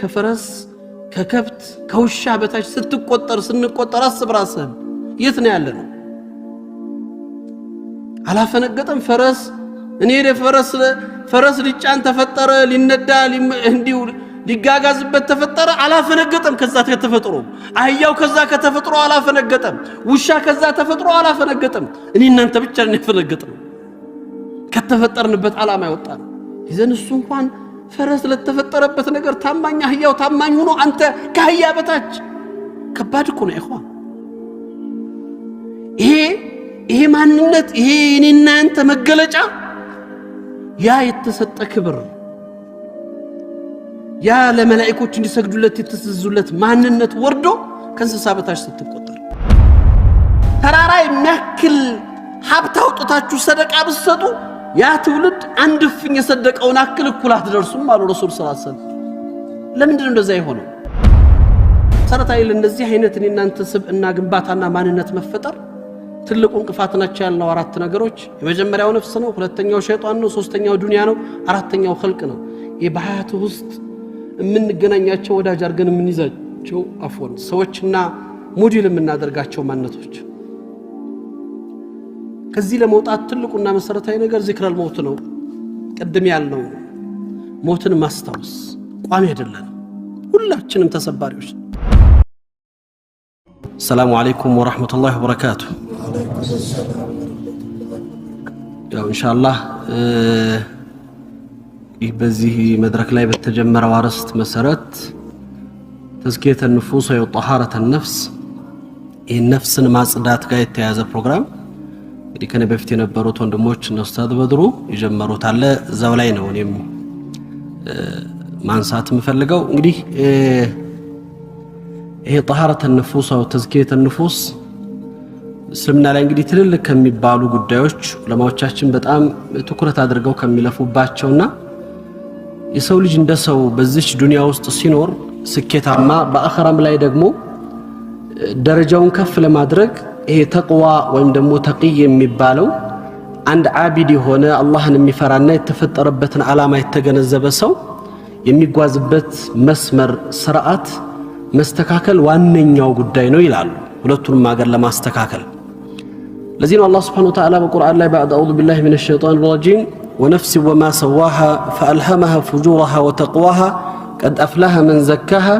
ከፈረስ ከከብት ከውሻ በታች ስንቆጠር አስብራሰን የት ነው ያለነው? አላፈነገጠም ፈረስ እኔ ፈረስ ሊጫን ተፈጠረ ሊነዳ እንዲው ሊጋጋዝበት ተፈጠረ አላፈነገጠም። ከዛ ከተፈጥሮ አህያው ከዛ ከተፈጥሮ አላፈነገጠም። ውሻ ከዛ ተፈጥሮ አላፈነገጠም። እኔ እናንተ ብቻ ነን ያፈነገጥነው ከተፈጠርንበት ዓላማ ያወጣን። ይዘን እሱ እንኳን ፈረስ ለተፈጠረበት ነገር ታማኝ አህያው ታማኝ ሆኖ አንተ ከአህያ በታች ከባድ እኮ ነው ኢኽዋን። ይሄ ማንነት ይሄ እኔና አንተ መገለጫ ያ የተሰጠ ክብር ያ ለመላእክቶች እንዲሰግዱለት የተሰዙለት ማንነት ወርዶ ከእንስሳ በታች ስትቆጠር ተራራ የሚያክል ሀብት አውጥታችሁ ሰደቃ ብትሰጡ ያ ትውልድ አንድ ፍኝ የሰደቀውን አክል እኩል አትደርሱም አሉ ረሱል ሰለላሁ ዐለይሂ ወሰለም። ለምንድን ነው እንደዛ የሆነው? ሰረታዊ ለነዚህ አይነት እናንተ ስብዕና ግንባታና ማንነት መፈጠር ትልቁ እንቅፋት ናቸው ያልነው አራት ነገሮች የመጀመሪያው ነፍስ ነው፣ ሁለተኛው ሸይጣን ነው፣ ሶስተኛው ዱንያ ነው፣ አራተኛው ኸልቅ ነው። ይሄ በሐያቱ ውስጥ የምንገናኛቸው ወዳጅ አድርገን የምንይዛቸው አፎን ሰዎችና ሞዴል የምናደርጋቸው ማንነቶች። ከዚህ ለመውጣት ትልቁና መሰረታዊ ነገር ዚክረል ሞት ነው። ቀደም ያልነው ሞትን ማስታወስ ቋሚ አይደለም፣ ሁላችንም ተሰባሪዎች። السلام عليكم ورحمة الله وبركاته. إن شاء الله بزيه مدرك لا بتجمر وارست مسرت تزكية النفوس وطهارة النفس. النفس ما صدات قايت هذا البرنامج اللي كان بفتي نبروت وندموش نستاذ بدرو يجمروت على زولين ونيم ما نسات مفلقوا انجدي هي طهارة النفوس أو تزكية النفوس. سلمنا على انجدي تللك كم يبالو قدايوش لما وچاچن በጣም ትኩረት አድርገው ከሚለፉባቸውና የሰው ልጅ እንደሰው በዚች ዱንያ ውስጥ ሲኖር ስኬታማ በአኺራም ላይ ደግሞ ደረጃውን ከፍ ለማድረግ ይሄ ተቅዋ ወይም ደግሞ ተቂይ የሚባለው አንድ ዓቢድ የሆነ አላህን የሚፈራና የተፈጠረበትን ዓላማ የተገነዘበ ሰው የሚጓዝበት መስመር ስርዓት መስተካከል ዋነኛው ጉዳይ ነው ይላሉ። ሁለቱንም ማገር ለማስተካከል ለዚህ ነው አላህ Subhanahu Wa Ta'ala በቁርአን ላይ بعد أعوذ بالله من الشيطان الرجيم ونفس وما سواها فألهمها فجورها وتقواها قد أفلح من زكاها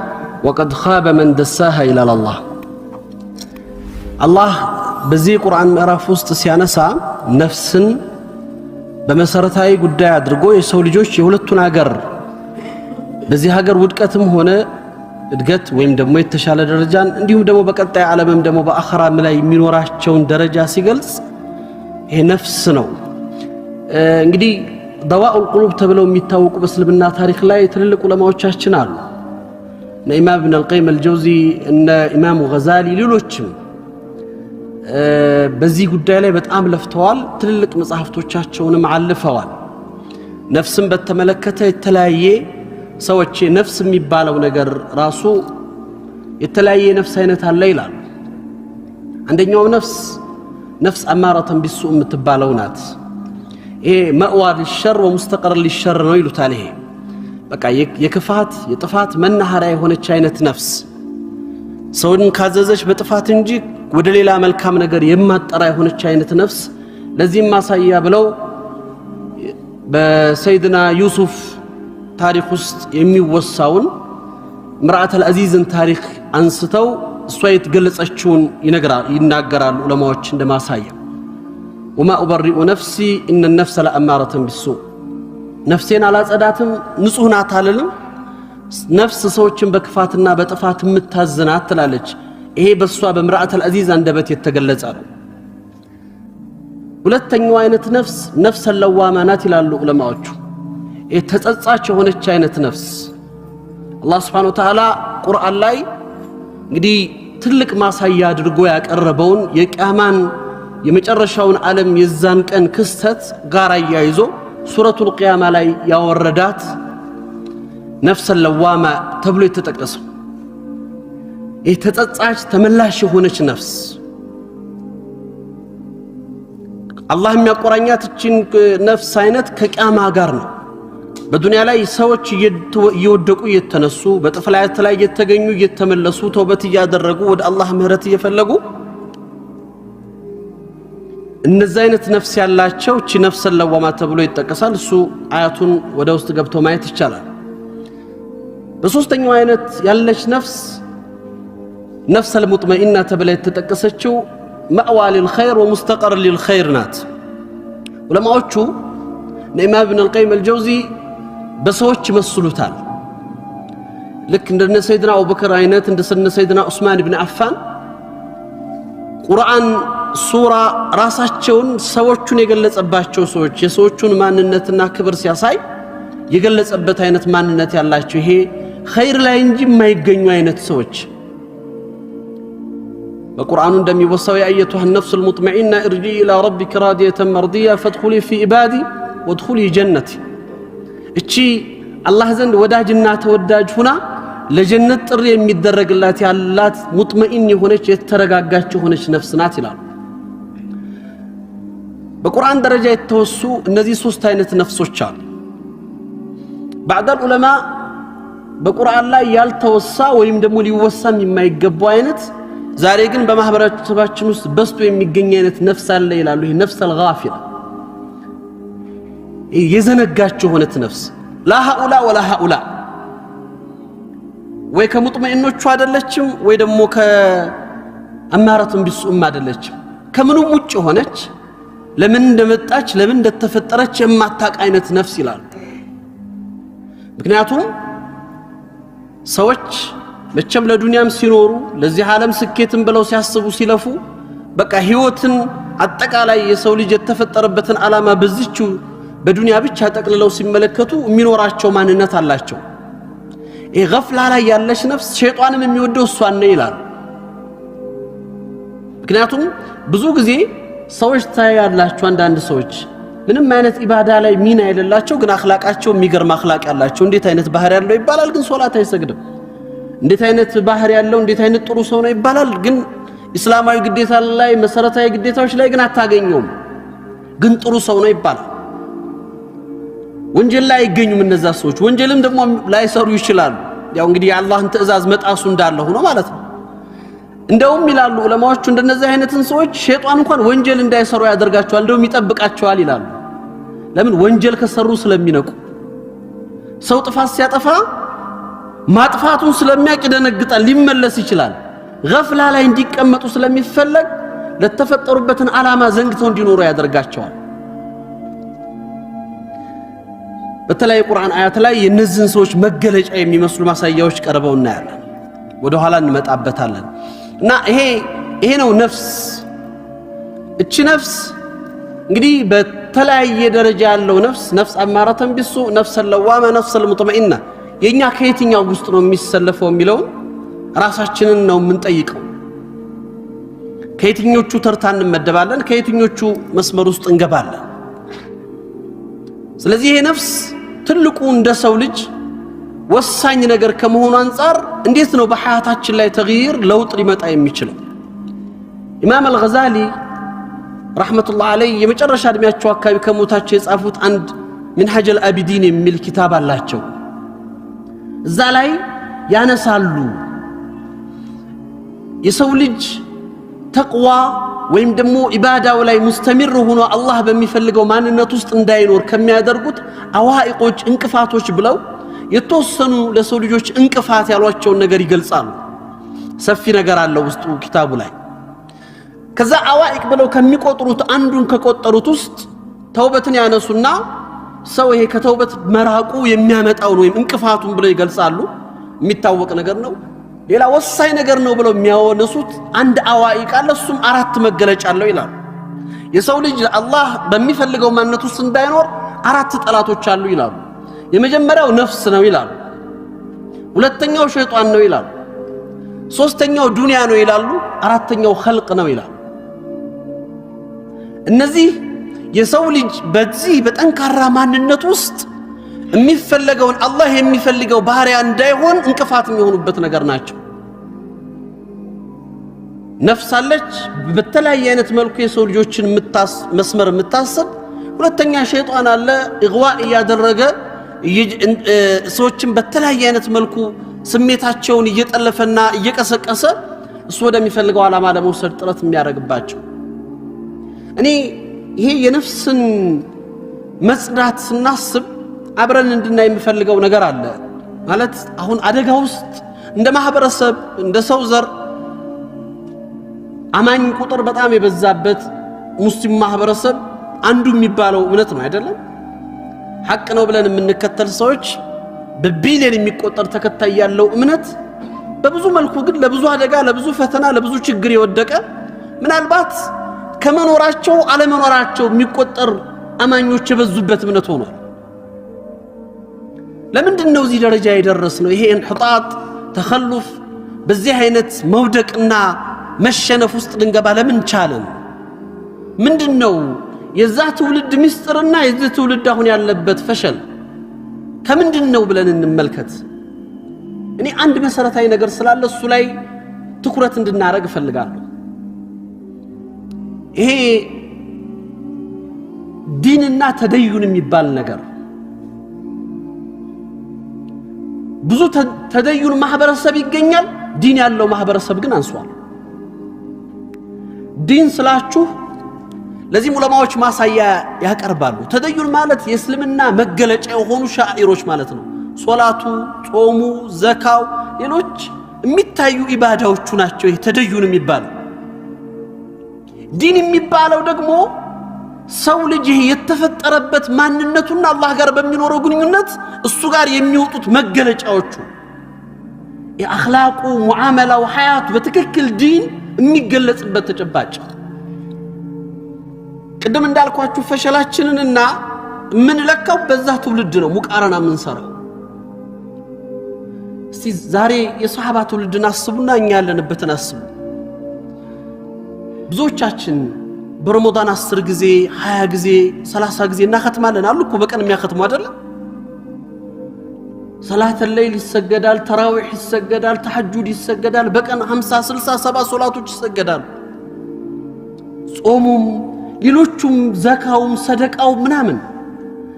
وقد خاب من دساها إلى الله. الله በዚህ ቁርአን ምዕራፍ ውስጥ ሲያነሳ ነፍስን በመሰረታዊ ጉዳይ አድርጎ የሰው ልጆች የሁለቱን ሀገር በዚህ ሀገር ውድቀትም ሆነ እድገት ወይም ደግሞ የተሻለ ደረጃን እንዲሁም ደግሞ በቀጣይ ዓለምም ደግሞ በአኺራም ላይ የሚኖራቸውን ደረጃ ሲገልጽ ይሄ ነፍስ ነው። እንግዲህ ضواء القلوب ተብለው የሚታወቁ በእስልምና ታሪክ ላይ ትልልቅ ዑለማዎቻችን አሉ። ኢማም ኢብኑ አልቀይም አልጀውዚ እና ኢማሙ ገዛሊ ሌሎችም በዚህ ጉዳይ ላይ በጣም ለፍተዋል። ትልልቅ መጽሐፍቶቻቸውንም አልፈዋል። ነፍስን በተመለከተ የተለያየ ሰዎች ነፍስ የሚባለው ነገር ራሱ የተለያየ ነፍስ አይነት አለ ይላሉ። አንደኛው ነፍስ አማራተን ቢሱ የምትባለው ናት። ይሄ መእዋ ለሸር ወሙስተቀር ለሸር ነው ይሉታል። ይሄ በቃ የክፋት የጥፋት መናኸሪያ የሆነች አይነት ነፍስ ሰውን ካዘዘች በጥፋት እንጂ ወደ ሌላ መልካም ነገር የማጠራ የሆነች አይነት ነፍስ። ለዚህም ማሳያ ብለው በሰይድና ዩሱፍ ታሪክ ውስጥ የሚወሳውን ምርአተል አዚዝን ታሪክ አንስተው እሷ የተገለጸችውን ይናገራሉ ዑለማዎች እንደማሳያ وما أبرئ نفسي إن النفس لأمارة بالسوء ነፍሴን አላጸዳትም ንጹህ ናት አልልም። ነፍስ ሰዎችን በክፋትና በጥፋት የምታዝናት ትላለች። ይሄ በሷ በምርአተል አዚዝ አንደበት የተገለጸ ነው። ሁለተኛው አይነት ነፍስ ለዋማ ናት ይላሉ ዑለማዎቹ። የተጸጻች የሆነች አይነት ነፍስ አላህ Subhanahu Wa Ta'ala ቁርአን ላይ እንግዲህ ትልቅ ማሳያ አድርጎ ያቀረበውን የቂያማን የመጨረሻውን ዓለም የዛን ቀን ክስተት ጋር ያይዞ ሱረቱል ቂያማ ላይ ያወረዳት ነፍስ ለዋማ ተብሎ የተጠቀሰው የተጸጻች ተመላሽ የሆነች ነፍስ አላህ የሚያቆራኛት እቺን ነፍስ አይነት ከቂያማ ጋር ነው። በዱንያ ላይ ሰዎች እየወደቁ እየተነሱ በጥፍላያት ላይ እየተገኙ እየተመለሱ ተውበት እያደረጉ ወደ አላህ ምህረት እየፈለጉ እነዚህ አይነት ነፍስ ያላቸው እቺ ነፍስ ለዋማ ተብሎ ይጠቀሳል። እሱ አያቱን ወደ ውስጥ ገብቶ ማየት ይቻላል። በሶስተኛው አይነት ያለች ነፍስ ነፍስ المطمئنة ተብላ የተጠቀሰችው مأوى للخير ومستقر للخير ናት። ዑለማዎቹ ኢማም ኢብኑ አልቀይም አልጀውዚ በሰዎች መስሉታል። ልክ እንደ ሰይድና አቡበከር አይነት እንደ ሰይድና ዑስማን ኢብኑ አፋን ቁርአን ሱራ ራሳቸውን ሰዎቹን የገለጸባቸው ሰዎች የሰዎቹን ማንነትና ክብር ሲያሳይ የገለጸበት አይነት ማንነት ያላቸው ይሄ ኸይር ላይ እንጂ የማይገኙ አይነት ሰዎች በቁርአኑ እንደሚወሳው ያ አየቱሃ النفس المطمئنة ارجعي إلى ربك راضية مرضية فادخلي في عبادي وادخلي جنتي እቺ አላህ ዘንድ ወዳጅና ተወዳጅ ሆና ለጀነት ጥሪ የሚደረግላት ያላት ሙጥመኢን የሆነች የተረጋጋች የሆነች ነፍስ ናት ይላል። በቁርአን ደረጃ የተወሱ እነዚህ ሶስት አይነት ነፍሶች አሉ። بعض العلماء በቁርአን ላይ ያልተወሳ ወይም ደግሞ ሊወሳም የማይገባው አይነት ዛሬ ግን በማህበረሰባችን ውስጥ በስቶ የሚገኝ አይነት ነፍስ አለ ይላሉ። ይሄ ነፍስ الغافلة የዘነጋች የሆነች ነፍስ لا هؤلاء ولا هؤلاء ወይ ከሙጥመኢኖቹ አይደለችም ወይ ደግሞ ከአማራቱን ቢሱም አይደለችም። ከምንም ውጭ ሆነች ለምን እንደመጣች ለምን እንደተፈጠረች የማታውቅ አይነት ነፍስ ይላሉ። ምክንያቱም ሰዎች መቼም ለዱንያም ሲኖሩ ለዚህ ዓለም ስኬትን ብለው ሲያስቡ ሲለፉ በቃ ህይወትን አጠቃላይ የሰው ልጅ የተፈጠረበትን ዓላማ በዚህች በዱንያ ብቻ ጠቅልለው ሲመለከቱ የሚኖራቸው ማንነት አላቸው። ይሄ ገፍላ ላይ ያለች ነፍስ ሸይጣንም የሚወደው እሷን ነው ይላል። ምክንያቱም ብዙ ጊዜ ሰዎች ታያላችሁ አንዳንድ ሰዎች ምንም አይነት ኢባዳ ላይ ሚና የሌላቸው ግን አኽላቃቸው የሚገርም አኽላቅ ያላቸው እንዴት አይነት ባህር ያለው ይባላል ግን ሶላት አይሰግድም። እንዴት አይነት ባህር ያለው እንዴት አይነት ጥሩ ሰው ነው ይባላል ግን እስላማዊ ግዴታ ላይ መሰረታዊ ግዴታዎች ላይ ግን አታገኙም ግን ጥሩ ሰው ነው ይባላል። ወንጀል ላይ አይገኙም እነዛ ሰዎች ወንጀልም ደግሞ ላይሰሩ ይችላሉ። ያው እንግዲህ የአላህን ትእዛዝ መጣሱ እንዳለ ሆኖ ማለት ነው። እንደውም ይላሉ ዑለማዎቹ እንደነዚህ አይነትን ሰዎች ሸይጣን እንኳን ወንጀል እንዳይሰሩ ያደርጋቸዋል እንደውም ይጠብቃቸዋል ይላሉ። ለምን ወንጀል ከሰሩ ስለሚነቁ ሰው ጥፋት ሲያጠፋ ማጥፋቱን ስለሚያውቅ ይደነግጣል ሊመለስ ይችላል። ገፍላ ላይ እንዲቀመጡ ስለሚፈለግ ለተፈጠሩበትን ዓላማ ዘንግተው እንዲኖሩ ያደርጋቸዋል። በተለይ ቁርአን አያት ላይ የነዚህን ሰዎች መገለጫ የሚመስሉ ማሳያዎች ቀርበው እናያለን። ወደ ኋላ እንመጣበታለን። እና ይሄ ነው ነፍስ። እቺ ነፍስ እንግዲህ በተለያየ ደረጃ ያለው ነፍስ አማራተን ቢሱ ነፍስ ለዋማ ነፍስ المطمئنة የኛ ከየትኛው ውስጥ ነው የሚሰለፈው የሚለው ራሳችንን ነው የምንጠይቀው። ከየትኞቹ ተርታ እንመደባለን ከየትኞቹ መስመር ውስጥ እንገባለን። ስለዚህ ይሄ ነፍስ ትልቁ እንደ ሰው ልጅ ወሳኝ ነገር ከመሆኑ አንፃር እንዴት ነው በሐያታችን ላይ ተግይር ለውጥ ሊመጣ የሚችለው? ኢማም አልገዛሊ ረህመቱላህ ዐለይሂ የመጨረሻ እድሜያቸው አካባቢ ከሞታቸው የጻፉት አንድ منهج العابدين የሚል ኪታብ አላቸው። እዛ ላይ ያነሳሉ የሰው ልጅ ተቅዋ ወይም ደግሞ ኢባዳው ላይ ሙስተሚር ሆኖ አላህ በሚፈልገው ማንነት ውስጥ እንዳይኖር ከሚያደርጉት አዋኢቆች እንቅፋቶች ብለው የተወሰኑ ለሰው ልጆች እንቅፋት ያሏቸውን ነገር ይገልጻሉ። ሰፊ ነገር አለው ውስጡ ኪታቡ ላይ። ከዛ አዋኢቅ ብለው ከሚቆጥሩት አንዱን ከቆጠሩት ውስጥ ተውበትን ያነሱና ሰው ይሄ ከተውበት መራቁ የሚያመጣው ነው ወይም እንቅፋቱን ብለው ይገልጻሉ። የሚታወቅ ነገር ነው። ሌላ ወሳኝ ነገር ነው ብለው የሚያወነሱት አንድ አዋኢቅ አለ። እሱም 4 መገለጫ አለው ይላሉ። የሰው ልጅ አላህ በሚፈልገው ማንነት ውስጥ እንዳይኖር 4 ጠላቶች አሉ ይላሉ። የመጀመሪያው ነፍስ ነው ይላሉ። ሁለተኛው ሸይጣን ነው ይላሉ። ሶስተኛው ዱንያ ነው ይላሉ። አራተኛው ኸልቅ ነው ይላሉ። እነዚህ የሰው ልጅ በዚህ በጠንካራ ማንነት ውስጥ የሚፈልገውን አላህ የሚፈልገው ባህሪያ እንዳይሆን እንቅፋት የሚሆኑበት ነገር ናቸው። ነፍስ አለች በተለያየ አይነት መልኩ የሰው ልጆችን መስመር የምታስብ። ሁለተኛ ሸይጣን አለ ኢግዋ ያደረገ ሰዎችን በተለያየ አይነት መልኩ ስሜታቸውን እየጠለፈና እየቀሰቀሰ እሱ ወደሚፈልገው ዓላማ ለመውሰድ ጥረት የሚያደርግባቸው። እኔ ይሄ የነፍስን መጽዳት ስናስብ አብረን እንድናይ የሚፈልገው ነገር አለ። ማለት አሁን አደጋ ውስጥ እንደ ማህበረሰብ እንደ ሰው ዘር አማኝ ቁጥር በጣም የበዛበት ሙስሊም ማህበረሰብ አንዱ የሚባለው እምነት ነው አይደለም? ሐቅ ነው ብለን የምንከተል ሰዎች በቢሊየን የሚቆጠር ተከታይ ያለው እምነት በብዙ መልኩ ግን ለብዙ አደጋ፣ ለብዙ ፈተና፣ ለብዙ ችግር የወደቀ ምናልባት ከመኖራቸው አለመኖራቸው የሚቆጠር አማኞች የበዙበት እምነት ሆኗል። ለምንድን ነው እዚህ ደረጃ የደረስነው? ይሄ እንሕጣጥ ተኸሉፍ በዚህ አይነት መውደቅና መሸነፍ ውስጥ ልንገባ ለምን ቻለን? ምንድነው የዛ ትውልድ ምስጢርና የዚህ ትውልድ አሁን ያለበት ፈሸል ከምንድነው ብለን እንመልከት። እኔ አንድ መሰረታዊ ነገር ስላለ እሱ ላይ ትኩረት እንድናረግ እፈልጋለሁ። ይሄ ዲንና ተደዩን የሚባል ነገር ብዙ ተደዩን ማህበረሰብ ይገኛል፣ ዲን ያለው ማህበረሰብ ግን አንሷል። ዲን ስላችሁ ለዚህ ዑለማዎች ማሳያ ያቀርባሉ። ተደዩን ማለት የእስልምና መገለጫ የሆኑ ሻዒሮች ማለት ነው። ሶላቱ፣ ጾሙ፣ ዘካው፣ ሌሎች የሚታዩ ኢባዳዎቹ ናቸው። ይሄ ተደዩን የሚባለው። ዲን የሚባለው ደግሞ ሰው ልጅ የተፈጠረበት ማንነቱና አላህ ጋር በሚኖረው ግንኙነት እሱ ጋር የሚወጡት መገለጫዎቹ የአኽላቁ ሙዓመላው ሐያቱ በትክክል ዲን የሚገለጽበት ተጨባጭ። ቅድም እንዳልኳችሁ ፈሸላችንንና ምን ለካው በዛ ትውልድ ነው ሙቃረና የምንሰራው። እስቲ ዛሬ የሷሃባ ትውልድን አስቡና እኛ ያለንበትን አስቡ። ብዙዎቻችን በረመዳን 10 ጊዜ 20 ጊዜ 30 ጊዜ እናختማለን አሉ እኮ በቀን የሚያختሙ አይደል? ሰላተ ለይል ይሰገዳል፣ ተራዊህ ይሰገዳል፣ ተሐጁድ ይሰገዳል፣ በቀን 50 60 70 ሶላቶች ይሰገዳሉ። ጾሙም ሌሎቹም ዘካውም ሰደቃው ምናምን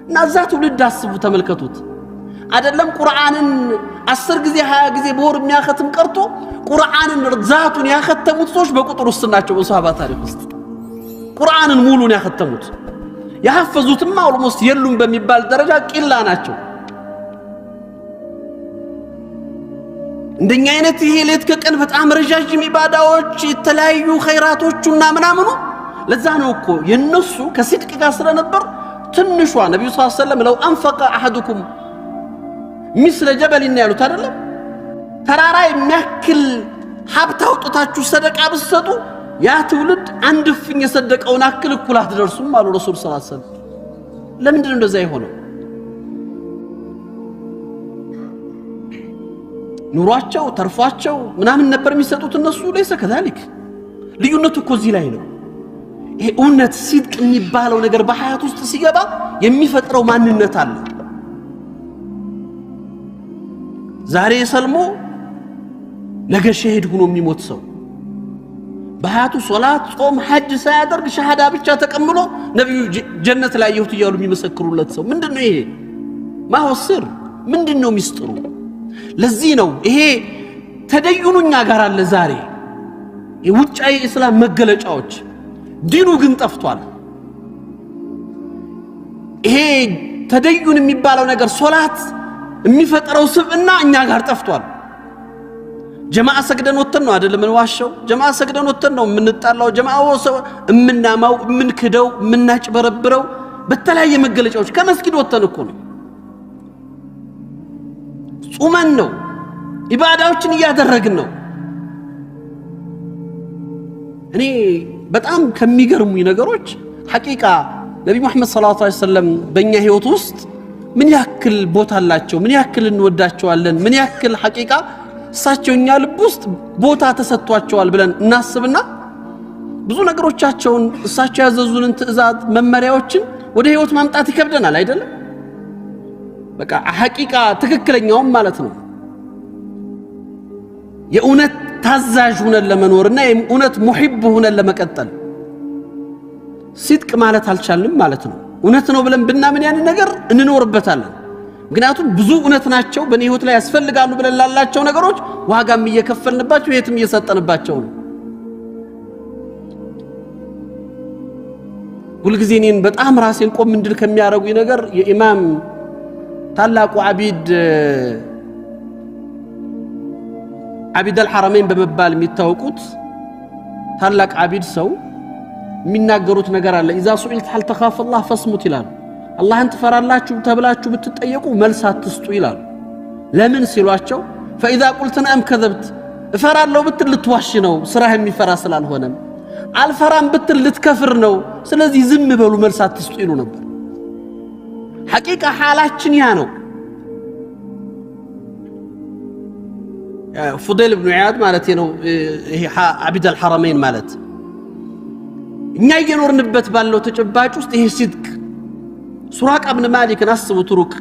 እና እዛ ትውልድ አስቡ ተመልከቱት። አይደለም ቁርአንን 10 ጊዜ 20 ጊዜ በወር የሚያختም ቀርቶ ቁርአንን ርዛቱን ያختሙት ሰዎች በቁጥር ውስጥ ናቸው። በሷሃባ ታሪክ ውስጥ ቁርአንን ሙሉን ያختሙት ያሐፈዙትማ ኦልሞስት የሉም በሚባል ደረጃ ቂላ ናቸው። እንደኛ አይነት ይሄ ሌት ከቀን በጣም ረጃጅም ኢባዳዎች የተለያዩ ኸይራቶቹና ምናምኑ ለዛ ነው እኮ የነሱ ከሲድቅ ጋር ስለነበር ትንሿ ነብዩ ሰለላሁ ዐለይሂ ወሰለም ለው አንፈቀ አሐዱኩም ምስለ ጀበልና ያሉት አይደለም? ተራራ የሚያክል ሀብት አውጥታችሁ ሰደቃ ብትሰጡ ያ ትውልድ አንድ ፍኝ የሰደቀውን አክል እኩል አትደርሱም አሉ ረሱል ሰለላሁ ዐለይሂ ወሰለም። ለምንድን ነው እንደዛ የሆነው? ኑሯቸው ተርፏቸው ምናምን ነበር የሚሰጡት እነሱ ለይሰ ከዛሊክ። ልዩነቱ እኮ እዚህ ላይ ነው። ይሄ እውነት ሲድቅ የሚባለው ነገር በሐያት ውስጥ ሲገባ የሚፈጥረው ማንነት አለ። ዛሬ ሰልሞ ነገ ሸሂድ ሆኖ የሚሞት ሰው በሐያቱ ሶላት፣ ጾም፣ ሐጅ ሳያደርግ ሸሃዳ ብቻ ተቀምሎ ነብዩ ጀነት ላይ ያዩት ይያሉ የሚመሰክሩለት ሰው ምንድነው ይሄ? ማወስር ምንድነው ሚስጥሩ? ለዚህ ነው ይሄ ተደዩኑኛ ጋር አለ ዛሬ የውጫዊ እስላም መገለጫዎች፣ ዲኑ ግን ጠፍቷል። ይሄ ተደዩን የሚባለው ነገር ሶላት የሚፈጥረው ስብዕና እኛ ጋር ጠፍቷል። ጀማዓ ሰግደን ወተን ነው አይደለም እንዋሸው? ጀማዓ ሰግደን ወተን ነው የምንጣላው። ጀማዓው ሰው የምናማው የምንክደው የምናጭበረብረው በተለያየ መገለጫዎች ከመስጊድ ወተን እኮ ነው። ጾመን ነው ኢባዳዎችን እያደረግን ነው። እኔ በጣም ከሚገርሙኝ ነገሮች ሐቂቃ ነብዩ መሐመድ ሰለላሁ ዐለይሂ ወሰለም በእኛ ህይወት ውስጥ ምን ያክል ቦታ አላቸው፣ ምን ያክል እንወዳቸዋለን፣ ምን ያክል ሐቂቃ እሳቸው እኛ ልብ ውስጥ ቦታ ተሰጥቷቸዋል ብለን እናስብና ብዙ ነገሮቻቸውን እሳቸው ያዘዙንን ትዕዛዝ መመሪያዎችን ወደ ህይወት ማምጣት ይከብደናል አይደለም? በቃ ሐቂቃ ትክክለኛውም ማለት ነው የእውነት ታዛዥ ሆነን ለመኖርና የእውነት ሙሂብ ሆነን ለመቀጠል ሲድቅ ማለት አልቻልንም ማለት ነው። እውነት ነው ብለን ብናምን ያን ነገር እንኖርበታለን። ምክንያቱም ብዙ እውነት ናቸው በኔ ህይወት ላይ ያስፈልጋሉ ብለን ላላቸው ነገሮች ዋጋም እየከፈልንባቸው የትም እየሰጠንባቸው ነው። ሁልጊዜ እኔን በጣም ራሴን ቆም እንድል ከሚያረጉኝ ነገር የኢማም ታላቁ ዓቢድ አልሐረመይን በመባል የሚታወቁት ታላቅ ዓቢድ ሰው የሚናገሩት ነገር አለ። ኢዛ ሱኢልት ሀል ተኻፍ አላህ ፈስሙት ይላሉ። አላህን ትፈራላችሁ ተብላችሁ ብትጠየቁ መልስ አትስጡ ይላሉ። ለምን ሲሏቸው ፈኢዛ ቁልት ነአም ከዘብት እፈራለሁ ብትል ልትዋሽ ነው ስራህ የሚፈራ ስላልሆነ፣ አልፈራም ብትል ልትከፍር ነው፣ ስለዚህ ዝም በሉ መልስ አትስጡ ይሉ ነበር። ሐቂቃ ሐላችን ያ ነው። ፉዴል ኢብኑ ኢያድ ማለት ነው ይሄ ዓቢድ አልሐረመይን ማለት እኛ እየኖርንበት ባለው ተጨባጭ ውስጥ ይሄ ሲድቅ ሱራቃ ብን ማሊክን አስቡት። ሩቅ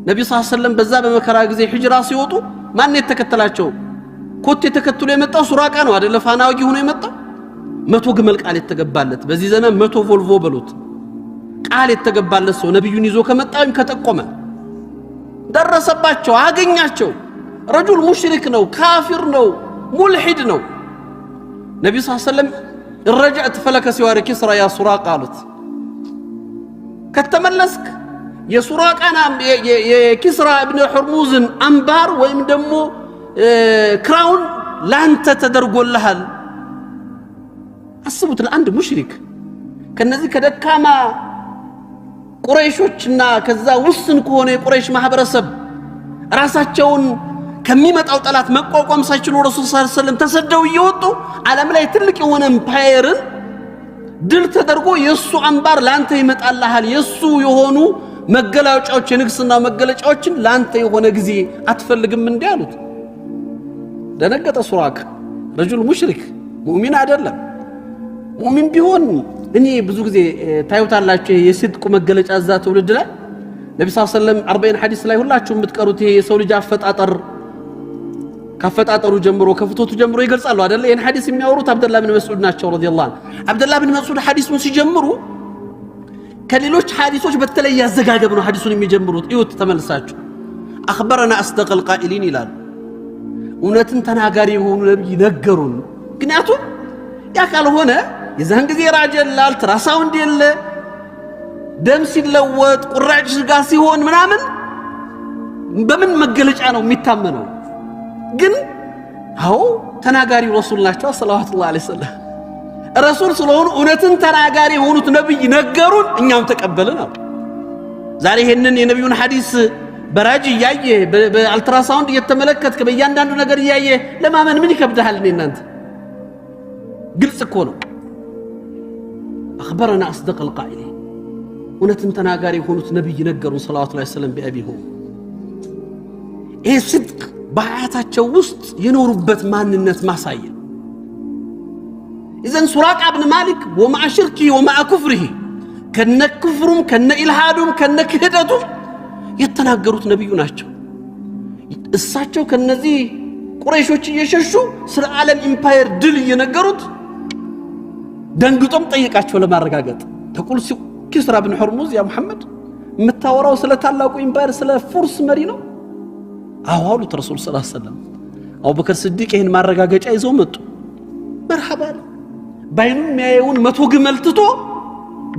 ነብዩ ሰለላሁ ዐለይሂ ወሰለም በዛ በመከራ ጊዜ ሂጅራ ሲወጡ ማን የተከተላቸው? ኮቴ ተከትሎ የመጣው ሱራቃ ነው አይደለ? ፋናውጊ ሆኖ የመጣው 100 ግመል ቃል የተገባለት በዚህ ዘመን 100 ቮልቮ በሉት ቃል የተገባለት ሰው ነብዩን ይዞ ከመጣም ከጠቆመ ደረሰባቸው፣ አገኛቸው። ረጁል ሙሽሪክ ነው፣ ካፊር ነው፣ ሙልሂድ ነው። ነብዩ ሰለላሁ ዐለይሂ ወሰለም ረጃዕት ፈለከ ሲዋሪ ኪስራ ያ ሱራቃ አሉት። ከተመለስክ የሱራቃና የኪስራ ኢብኑ ሁርሙዝን አንባር ወይም ደግሞ ክራውን ላንተ ተደርጎልሃል። አስቡት ለአንድ ሙሽሪክ ከነዚህ ከደካማ ቁረይሾችና ከዛ ውስን ከሆነ የቁረይሽ ማህበረሰብ ራሳቸውን ከሚመጣው ጠላት መቋቋም ሳይችሉ ረሱል ሰለላሁ ዐለይሂ ወሰለም ተሰደው እየወጡ ዓለም ላይ ትልቅ የሆነ ኤምፓየርን ድል ተደርጎ የሱ አንባር ላንተ ይመጣልሃል፣ የሱ የሆኑ መገለጫዎች የንግስና መገለጫዎችን ላንተ የሆነ ጊዜ አትፈልግም እንዴ አሉት። ደነገጠ ሱራቅ። ረጁል ሙሽሪክ ሙእሚን አይደለም። ሙእሚን ቢሆን እኔ ብዙ ጊዜ ታዩታላችሁ የሲድቁ መገለጫ እዛ ትውልድ ላይ ነብዩ ሰለላሁ ዐለይሂ ወሰለም 40 ሐዲስ ላይ ሁላችሁም የምትቀሩት ይሄ የሰው ልጅ አፈጣጠር ከፈጣጠሩ ጀምሮ ከፍቶቱ ጀምሮ ይገልጻሉ አይደለ? ይሄን ሐዲስ የሚያወሩት አብደላህ ብን መስዑድ ናቸው ረዲየላሁ ዐንሁ። አብደላህ ብን መስዑድ ሐዲሱን ሲጀምሩ ከሌሎች ሐዲሶች በተለየ ያዘጋገብ ነው ሐዲሱን የሚጀምሩት። እዩት ተመልሳችሁ አኽበረና አስደቀል ቃኢሊን ይላሉ። እውነትን ተናጋሪ የሆኑ ነብይ ነገሩን። ምክንያቱም ያ ካልሆነ የዛን ጊዜ ራጀላል ትራሳውንድ የለ ደም ሲለወጥ ቁራጭ ስጋ ሲሆን ምናምን በምን መገለጫ ነው የሚታመነው? ግን አዎ ተናጋሪ ረሱል ናቸው ሰለላሁ ዐለይሂ ወሰለም። ረሱል ስለሆኑ እውነትን ተናጋሪ የሆኑት ነብይ ነገሩን፣ እኛም ተቀበልን። ዛሬ ይሄንን የነብዩን ሐዲስ በራጅ እያየ በአልትራሳውንድ እየተመለከትክ በእያንዳንዱ ነገር እያየ ለማመን ምን ይከብዳል? እናንተ ግልጽ እኮ ነው። አኽበረና አስደቀል ቃኢሊን እውነትን ተናጋሪ የሆኑት ነብይ ነገሩን ሰለላሁ ዐለይሂ ወሰለም ቢአቢሁ። ይሄ ሲድቅ በሐያታቸው ውስጥ የኖሩበት ማንነት ማሳየ። ኢዘን ሱራቃ ብን ማሊክ ወማዓ ሽርኪ ወማዓ ኩፍሪሂ ከነ ክፍሩም ከነ ኢልሃዱም ከነ ክህደቱም የተናገሩት ነብዩ ናቸው። እሳቸው ከነዚህ ቁረይሾች እየሸሹ ስለ ዓለም ኢምፓየር ድል እየነገሩት ደንግጦም ጠይቃቸው ለማረጋገጥ ተቁል ኪስራ ብን ሁርሙዝ ያ ሙሐመድ የምታወራው ስለ ታላቁ ኢምፓየር ስለ ፉርስ መሪ ነው? አዎ አሉት ረሱል ሰለላሁ ዐለይሂ ወሰለም። አቡበከር ስዲቅ ይህን ማረጋገጫ ይዘው መጡ። መርሐባ ባይኑ የሚያየውን 100 ግመል ትቶ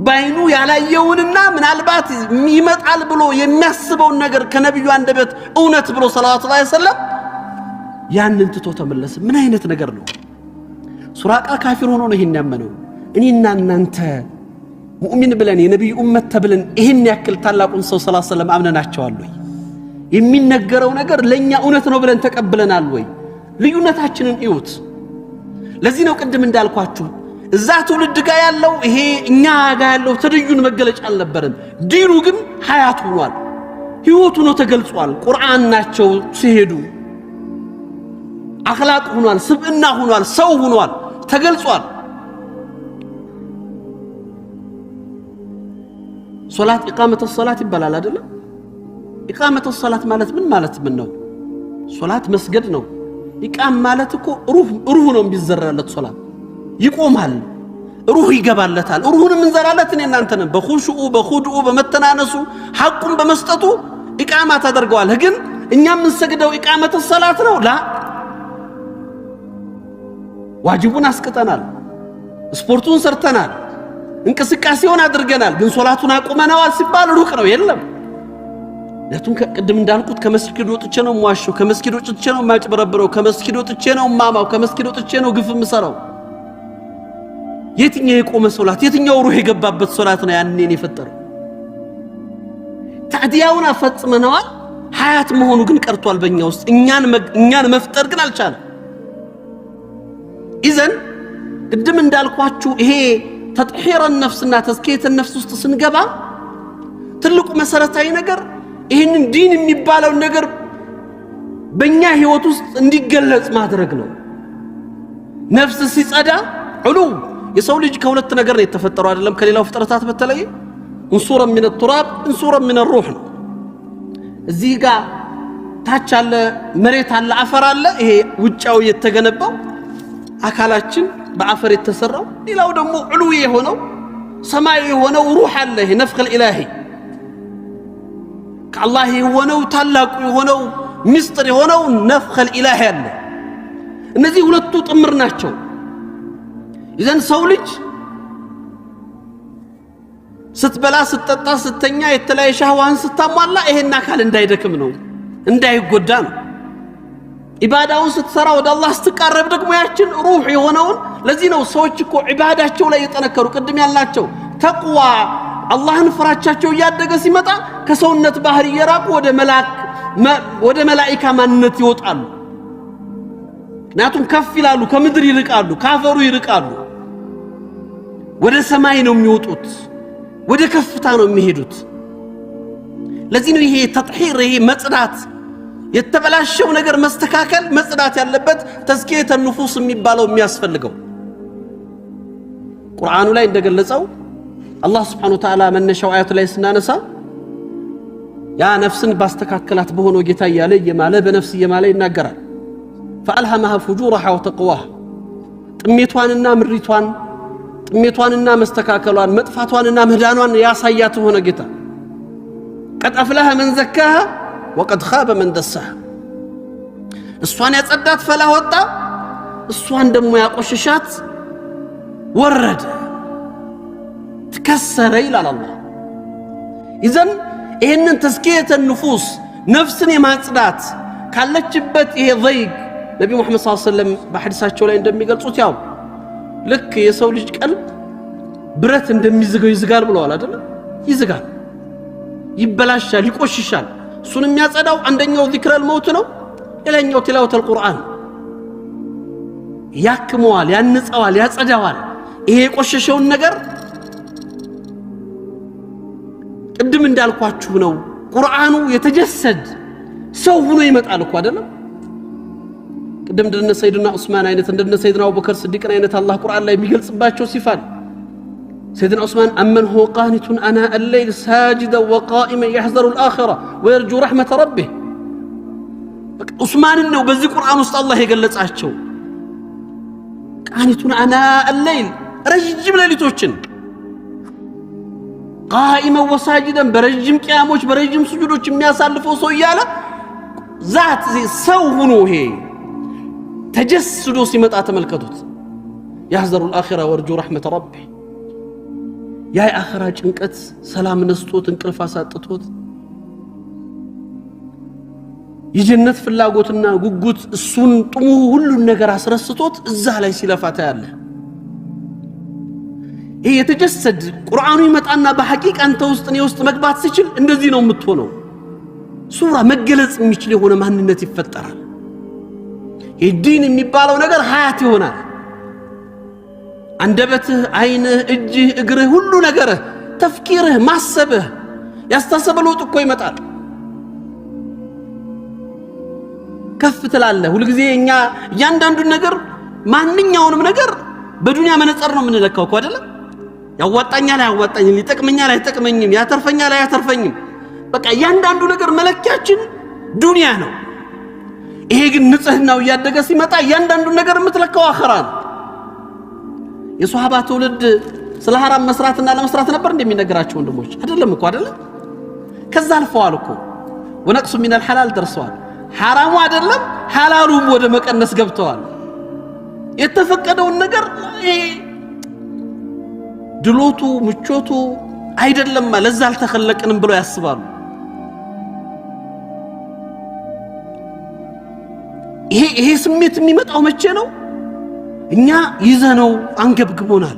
ባይኑ ያላየውንና ምናልባት ይመጣል ብሎ የሚያስበውን ነገር ከነብዩ አንደበት እውነት ብሎ ሰለላሁ ዐለይሂ ወሰለም ያንን ትቶ ተመለሰ። ምን አይነት ነገር ነው? ሱራቃ ካፊር ሆኖ ነው ይሄን ያመነው። እኔና እናንተ ሙእሚን ብለን የነብዩ ኡመት ተብለን ይሄን ያክል ታላቁን ሰው ሰለላሁ ዐለይሂ ወሰለም አምነናቸዋል ወይ? የሚነገረው ነገር ለኛ እውነት ነው ብለን ተቀብለናል ወይ? ልዩነታችንን እዩት። ለዚህ ነው ቅድም እንዳልኳችሁ እዛ ትውልድ ጋር ያለው ይሄ እኛ ጋር ያለው ተደዩን መገለጫ አልነበረም። ዲኑ ግን ሐያት ሆኗል፣ ህይወቱ ነው ተገልጿል። ቁርአን ናቸው ሲሄዱ አኽላቅ ሆኗል፣ ስብዕና ሆኗል፣ ሰው ሆኗል፣ ተገልጿል። ሶላት ኢቃመተ ሶላት ይባላል አይደለም? ኢቃመተ ሶላት ማለት ምን ማለት ነው? ሶላት መስገድ ነው። ኢቃም ማለት እኮ ሩህ ነው የሚዘራለት። ሶላት ይቆማል፣ ሩህ ይገባለታል። ሩሁን እንዘራለት እኔ እናንተ ነን በኹሹኡ በኹዱኡ በመተናነሱ ሐቁን በመስጠቱ ኢቃማ ታደርገዋለህ ግን እኛ ምን ሰግደው ኢቃመተ ሰላት ነው ላ ዋጅቡን አስቀጠናል ስፖርቱን ሰርተናል እንቅስቃሴውን አድርገናል ግን ሶላቱን አቁመናል ሲባል ሩቅ ነው የለም ለቱን ከቅድም እንዳልኩት ከመስጊድ ወጥቼ ነው ማዋሽው ከመስጊድ ወጥቼ ነው ማጭበረብረው ከመስጊድ ወጥቼ ነው ማማው ከመስጊድ ወጥቼ ነው ግፍ ምሰራው የትኛው የቆመ ሶላት የትኛው ሩህ የገባበት ሶላት ነው ያንኔን የፈጠረው ታዲያውን አፈጽመናል ሐያት መሆኑ ግን ቀርቷል በእኛ ውስጥ እኛን መፍጠር ግን አልቻለም ኢዘን ቅድም እንዳልኳችሁ ይሄ ተጥሂር النفስና ተዝኪየት النفስ ውስጥ ስንገባ ትልቁ መሰረታዊ ነገር ይሄንን ዲን የሚባለው ነገር በእኛ ህይወት ውስጥ እንዲገለጽ ማድረግ ነው ነፍስ ሲጸዳ ዑሉ የሰው ልጅ ከሁለት ነገር ነው የተፈጠረው አይደለም ከሌላው ፍጥረታት በተለየ እንሱራ من التراب እንሱራ من الروح ነው እዚህ ጋር ታች አለ መሬት አለ አፈር አለ ይሄ ውጫው የተገነባው አካላችን በአፈር የተሰራው ሌላው ደግሞ ዑሉ የሆነው ሰማይ የሆነው ሩህ አለ ይሄ ነፍኽ الالهي ከአላህ የሆነው ታላቁ የሆነው ምስጢር የሆነው ነፍኽ الالهي አለ እነዚህ ሁለቱ ጥምር ናቸው ኢዘን ሰው ልጅ ስትበላ ስትጠጣ ስተኛ የተለያየ ሻህዋን ስታሟላ ይሄን አካል እንዳይደክም ነው እንዳይጎዳ ነው ኢባዳውን ስትሰራ ወደ አላህ ስትቃረብ ደግሞ ያችን ሩህ የሆነውን ለዚህ ነው ሰዎች እኮ ኢባዳቸው ላይ የተነከሩ ቅድም ያላቸው ተቅዋ አላህን ፍራቻቸው ያደገ ሲመጣ ከሰውነት ባህር እየራቁ ወደ መላእክት ማንነት ይወጣሉ ምክንያቱም ከፍ ይላሉ ከምድር ይርቃሉ ካፈሩ ይርቃሉ ወደ ሰማይ ነው የሚወጡት ወደ ከፍታ ነው የሚሄዱት ለዚህ ነው ይሄ ተጥሂር ይሄ መጽዳት የተበላሸው ነገር መስተካከል መጽዳት ያለበት ተዝኪየተ النفوስ የሚባለው የሚያስፈልገው ቁርአኑ ላይ እንደገለጸው አላህ Subhanahu Wa Ta'ala መነሻው አያቱ ላይ ስናነሳ ያ ነፍስን ባስተካከላት በሆነው ጌታ ያለ የማለ በነፍስ የማለ ይናገራል فألهمها فجورها وتقواها ጥሜቷንና ምሪቷን ጥሜቷንና መስተካከሏን መጥፋቷንና ምህዳኗን ያሳያት ሆነ ጌታ قد أفلح من زكاها وقد خاب من دساها እሷን ያጸዳት ፈላ ወጣ እሷን ደግሞ ያቆሽሻት ወረደ ተከሰረ ይላል አላህ ኢዘን ይሄንን ተዝኪየተ النفوس ነፍስን የማጽዳት ካለችበት ይሄ ዘይግ ነብዩ መሐመድ ሰለላሁ ዐለይሂ ወሰለም በሐዲሳቸው ላይ እንደሚገልጹት ያው ልክ የሰው ልጅ ቀልብ ብረት እንደሚዝገው ይዝጋል ብለዋል አይደል ይዝጋል ይበላሻል ይቆሽሻል እሱን የሚያጸዳው አንደኛው ዚክር الموت ነው ሌላኛው ቲላወት القرآن ያክመዋል ያንጻዋል ያጸዳዋል ይሄ የቆሸሸውን ነገር ቅድም እንዳልኳችሁ ነው ቁርአኑ የተጀሰድ ሰው ሆኖ ይመጣል እኮ አይደለም ቅድም እንደነ ሰይድና ዑስማን አይነት እንደነ ሰይድና አቡበከር ስዲቅ አይነት አላህ ቁርአን ላይ የሚገልጽባቸው ሲፋል سيدنا عثمان أمن هو قانت أناء الليل ساجدا وقائما يحذر الآخرة ويرجو رحمة ربه عثمان إنه بزي قرآن وسط الله يقلت عشو قانت أناء الليل رجم ليلتوشن قائما وساجدا برجم قياموش برجم سجودوش مياسالفو سويالا ذات زي سوهنو هي تجسدو سمت آتملكتوت يحذر الآخرة ويرجو رحمة ربه يا آخر ጭንቀት ሰላም ነስቶት እንቅልፍ አሳጥቶት የጀነት ፍላጎትና ጉጉት እሱን ጥሙ ሁሉ ነገር አስረስቶት እዛ ላይ ሲለፋታ ያለ ይሄ የተጀሰድ ቁርአኑ ይመጣና በሐቂቃ አንተ ውስጥ ነው ውስጥ መግባት ሲችል እንደዚህ ነው የምትሆነው ሱራ መገለጽ የሚችል የሆነ ማንነት ይፈጠራል የዲን የሚባለው ነገር ሐያት ይሆናል አንደበትህ አይንህ እጅህ እግርህ ሁሉ ነገርህ ተፍኪርህ ማሰብህ ያስተሰበሉት እኮ ይመጣል ከፍ ትላለህ ሁሉ ጊዜ እኛ ያንዳንዱ ነገር ማንኛውንም ነገር በዱንያ መነጽር ነው የምንለካው እኮ አይደል ያዋጣኛል ያዋጣኝም ይጠቅመኛል አይጠቅመኝም ያተርፈኛል አያተርፈኝም በቃ ያንዳንዱ ነገር መለኪያችን ዱንያ ነው ይሄ ግን ንጽህናው ያደገ ሲመጣ ያንዳንዱ ነገር የምትለካው አኺራ ነው የሷሃባ ትውልድ ስለ ሐራም መስራትና ለመስራት ነበር እንደሚነገራቸው ወንድሞች አይደለም እኮ አይደለም ከዛ አልፈዋል እኮ ونقص من الحلال درسوال حرام አይደለም حلالوም ወደ መቀነስ ገብተዋል የተፈቀደውን ነገር ድሎቱ ምቾቱ አይደለም ለዛ አልተخلቀንም ብለው ያስባሉ ይሄ ስሜት የሚመጣው መቼ ነው እኛ ይዘነው አንገብግቦናል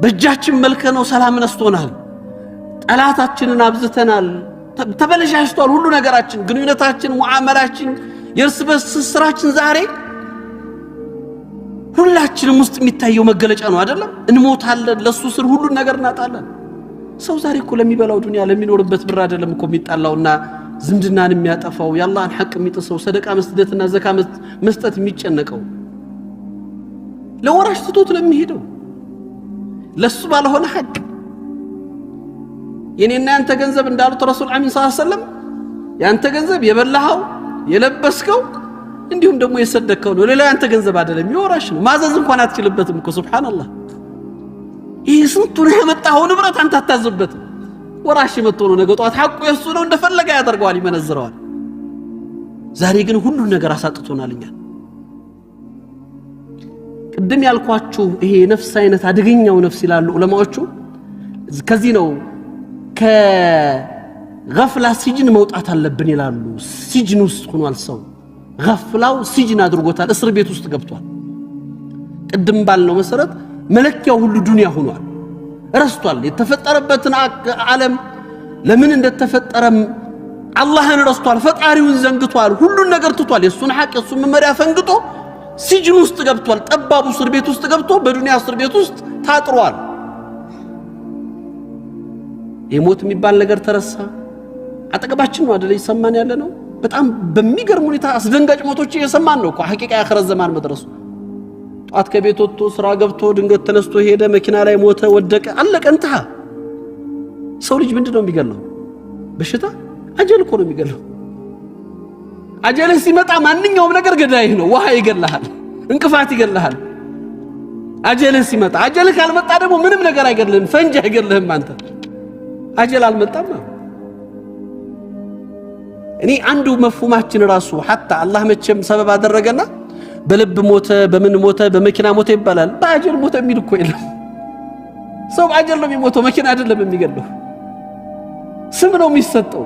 በእጃችን መልከነው ሰላም ነስቶናል ጠላታችንን አብዝተናል ተበለሻሽቷል ሁሉ ነገራችን ግንኙነታችን ሙዓመላችን የርስ በርስ ስራችን ዛሬ ሁላችንም ውስጥ የሚታየው መገለጫ ነው አይደለም እንሞታለን ለሱ ስር ሁሉ ነገር እናጣለን ሰው ዛሬ እኮ ለሚበላው ዱንያ ለሚኖርበት ብር አይደለም እኮ የሚጣላውና ዝምድናን የሚያጠፋው ያላህን ሐቅ የሚጥሰው ሰደቃ መስጠትና ዘካ መስጠት የሚጨነቀው ለወራሽ ትቶት ለሚሄደው ለሱ ባልሆነ ሐቅ የኔና ያንተ ገንዘብ እንዳሉት ረሱል አሚን ሰለላሁ ዐለይሂ ወሰለም ያንተ ገንዘብ የበላኸው የለበስከው እንዲሁም ደግሞ የሰደከው ነው ሌላ ያንተ ገንዘብ አይደለም ይወራሽ ነው ማዘዝ እንኳን አትችልበትም እኮ ሱብሃንአላህ ይሄ ስንቱን ያመጣው ንብረት አንተ አታዝበት ወራሽ መጥቶ ነው ነገ ጧት ሐቁ የሱ ነው እንደፈለገ ያደርገዋል ይመነዝረዋል ዛሬ ግን ሁሉ ነገር አሳጥቶናልኛ ቅድም ያልኳችሁ ይሄ ነፍስ አይነት አደገኛው ነፍስ ይላሉ ዑለማዎቹ ከዚህ ነው ከገፍላ ሲጅን መውጣት አለብን ይላሉ ሲጅን ውስጥ ሆኗል ሰው ገፍላው ሲጅን አድርጎታል እስር ቤት ውስጥ ገብቷል ቅድም ባልነው መሰረት መለኪያው ሁሉ ዱንያ ሆኗል ረስቷል የተፈጠረበትን ዓለም ለምን እንደተፈጠረም አላህን ረስቷል ፈጣሪውን ዘንግቷል ሁሉን ነገር ትቷል የሱን ሐቅ የሱን መመሪያ ፈንግጦ ሲጅን ውስጥ ገብቷል ጠባቡ እስር ቤት ውስጥ ገብቶ በዱንያ እስር ቤት ውስጥ ታጥሯል የሞት የሚባል ነገር ተረሳ አጠገባችን ነው አይደል ይሰማን ያለ ነው በጣም በሚገርም ሁኔታ አስደንጋጭ ሞቶች እየሰማን ነው እኮ ሐቂቃ ያخرت ዘማን መድረሱ ጧት ከቤት ወጥቶ ስራ ገብቶ ድንገት ተነስቶ ሄደ መኪና ላይ ሞተ ወደቀ አለቀ እንተሃ ሰው ልጅ ምንድነው የሚገለው በሽታ አጀል እኮ ነው የሚገለው አጀል ሲመጣ ማንኛውም ነገር ገዳይ ነው ውሃ ይገላል እንቅፋት ይገላል አጀል ሲመጣ አጀል ካልመጣ ደግሞ ምንም ነገር አይገድልህም ፈንጅ አይገድልህም አንተ አጀል አልመጣም እኔ አንዱ መፍሁማችን ራሱ hatta አላህ መቼም ሰበብ አደረገና በልብ ሞተ በምን ሞተ በመኪና ሞተ ይባላል በአጀል ሞተ የሚል እኮ የለም ሰው አጀል ነው የሚሞተው መኪና አይደለም የሚገለው ስም ነው የሚሰጠው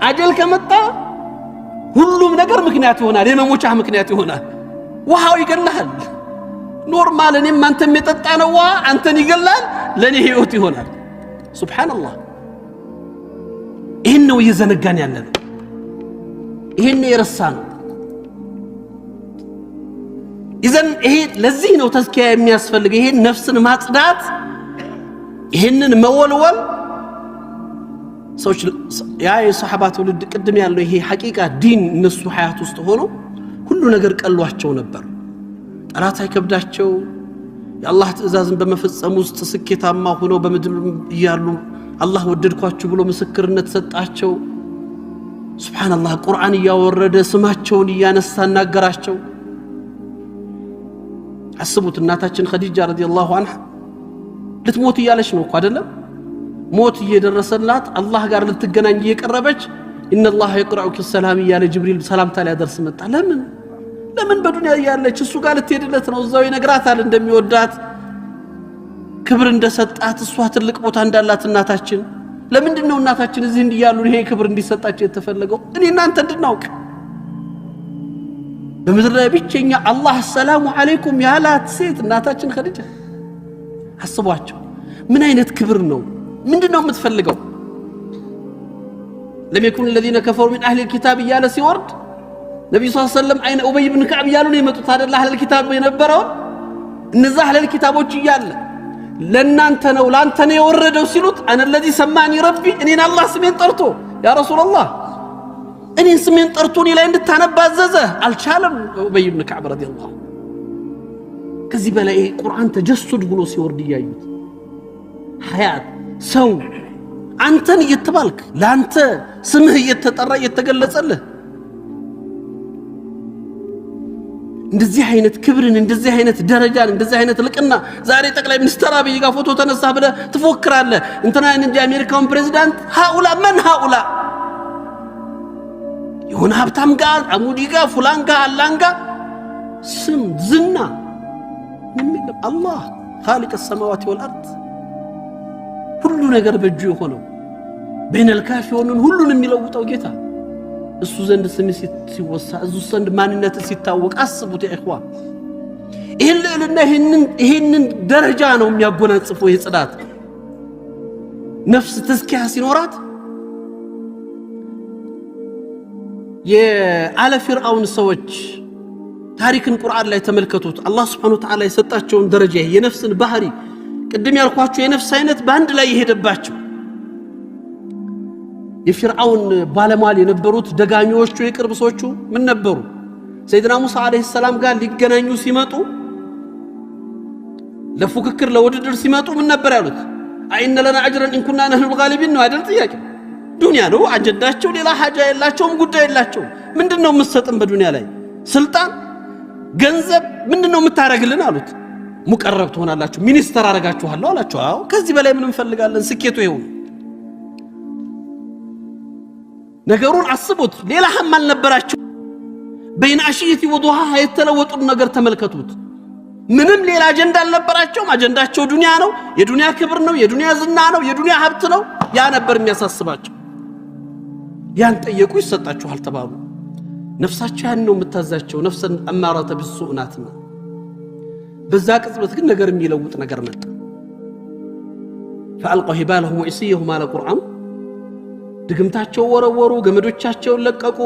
አጀል ከመጣ ሁሉም ነገር ምክንያት ይሆናል የመሞቻ ምክንያት ይሆናል ውሃው ይገላል ኖርማል እኔም አንተም የጠጣ ነው ውሃ አንተን ይገላል ለኔ ህይወት ይሆናል ሱብሃንአላህ ይሄን ነው እየዘነጋን ያለነው ይሄን የረሳነው إذن إيه لذينه تزكية የሚያስፈልግ ይሄን ነፍስን ማጽዳት ይሄንን መወልወል ሰዎች ያ የሷሐባቱ ልድ ቅድም ያለው ይሄ ሐቂቃ ዲን እነሱ ሐያት ውስጥ ሆኖ ሁሉ ነገር ቀሏቸው ነበር ጠላት አይከብዳቸው የአላህ ትእዛዝን በመፈጸም ውስጥ ስኬታማ ሆነው በመድብ ይያሉ አላህ ወደድኳችሁ ብሎ ምስክርነት ሰጣቸው ሱብሃንአላህ ቁርአን ያወረደ ስማቸውን ያነሳ ናገራቸው አስቡት እናታችን ኸዲጃ ረዲየላሁ ዐንሃ ልትሞት ይያለች ነው እኮ አይደለም ሞት እየደረሰላት አላህ ጋር ልትገናኝ እየቀረበች ኢነላህ ይቅራኡኪ ሰላም ያለ ጅብሪል ሰላምታ ሊያደርስ መጣ ለምን በዱንያ ያለች እሱ ጋር ልትሄድለት ነው እዛው ይነግራታል እንደሚወዳት ክብር እንደሰጣት እሷ ትልቅ ቦታ እንዳላት እናታችን ለምንድነው እናታችን እዚህ እንዲያሉ ይሄ ክብር እንዲሰጣቸው የተፈለገው እኔ እናንተ እንድናውቅ በምድር ላይ ብቸኛ አላህ ሰላሙ አለይኩም ያላት ሴት እናታችን ኸዲጃ አስቧቸው ምን አይነት ክብር ነው ምንድነው የምትፈልገው لم يكن الذين كفروا من اهل الكتاب ياله ሲወርድ ነብዩ ሰለላሁ ዐለይሂ ወሰለም አይነ ኡበይ ኢብኑ ከዕብ ያሉ ነው የመጡት አይደል አህለ الكتاب የነበረው እነዛ አህለ الكتابዎች ይያለ ለናንተ ነው ላንተ ነው የወረደው ሲሉት አነ الذي سماني ربي እኔን አላህ ስሜን ጠርቶ ያ ረሱላህ እኔን ስሜን ጠርቶኝ ላይ እንድታነባዘዘ አልቻለም ኡበይ ኢብኑ ከዕብ ረዲየላሁ ከዚህ በላይ ቁርአን ተጀሱድ ብሎ ሲወርድ ያዩት ሐያት ሰው አንተን እየተባልክ ላንተ ስምህ እየተጠራ እየተገለጸልህ እንደዚህ አይነት ክብርን እንደዚህ አይነት ደረጃን እንደዚህ አይነት ልቅና ዛሬ ጠቅላይ ሚኒስትር አብይ ጋር ፎቶ ተነሳ ብለ ትፎክራለህ እንትና እንጂ አሜሪካውን ፕሬዝዳንት ሃኡላ የሆነ ሀብታም ጋር አሙዲ ጋር ፉላን ጋር አላን ጋር ስም ዝና ምን አላህ خالق السماوات والارض ሁሉ ነገር በእጁ የሆነው بين الكاف والنون ሁሉን የሚለውጠው ጌታ እሱ ዘንድ ስም ሲወሳ እሱ ዘንድ ማንነት ሲታወቅ አስቡት ያ ኢኽዋን ይሄንን ደረጃ ነው የሚያጎናጽፈው የጽዳት ነፍስ ተስኪያ ሲኖራት የአለ ፍርዓውን ሰዎች ታሪክን ቁርአን ላይ ተመልከቱት አላህ Subhanahu Wa Ta'ala የሰጣቸውን ደረጃ የነፍስን ባህሪ ቅድም ያልኳችሁ የነፍስ አይነት ባንድ ላይ ይሄደባቸው የፍርዓውን ባለሟል የነበሩት ደጋኞቹ የቅርብሶቹ ምን ነበሩ ሰይድና ሙሳ አለይሂ ሰላም ጋር ሊገናኙ ሲመጡ ለፉክክር ለውድድር ሲመጡ ምን ነበር ያሉት አይነ ለና አጅረን ان كنا نحن الغالبين ነው አይደል ጥያቄ ዱንያ ነው አጀንዳቸው ሌላ ሐጃ የላቸውም ጉዳይ የላቸውም ምንድነው መስጠን በዱንያ ላይ ስልጣን ገንዘብ ምንድነው የምታረግልን አሉት ሙቀረብ ትሆናላችሁ ሚኒስተር አረጋችኋለሁ አላችሁ አዎ ከዚህ በላይ ምን እንፈልጋለን ስኬቱ ይሁን ነገሩን አስቡት ሌላ ሐም አልነበራቸው بين عشيه وضحاها የተለወጡ ነገር ተመልከቱት ምንም ሌላ አጀንዳ አልነበራቸው አጀንዳቸው ዱንያ ነው የዱንያ ክብር ነው የዱንያ ዝና ነው የዱንያ ሀብት ነው ያ ነበር የሚያሳስባቸው ያን ጠየቁ ይሰጣችኋል ተባሉ ነፍሳቸው ያን ነው የምታዛቸው ነፍስን አማራተ ቢሱናትና በዛ ቅጽበት ግን ነገር የሚለውጥ ነገር መጣ فالقوا حبالهم وعصيهم على القرآن ድግምታቸው ወረወሩ ገመዶቻቸው ለቀቁ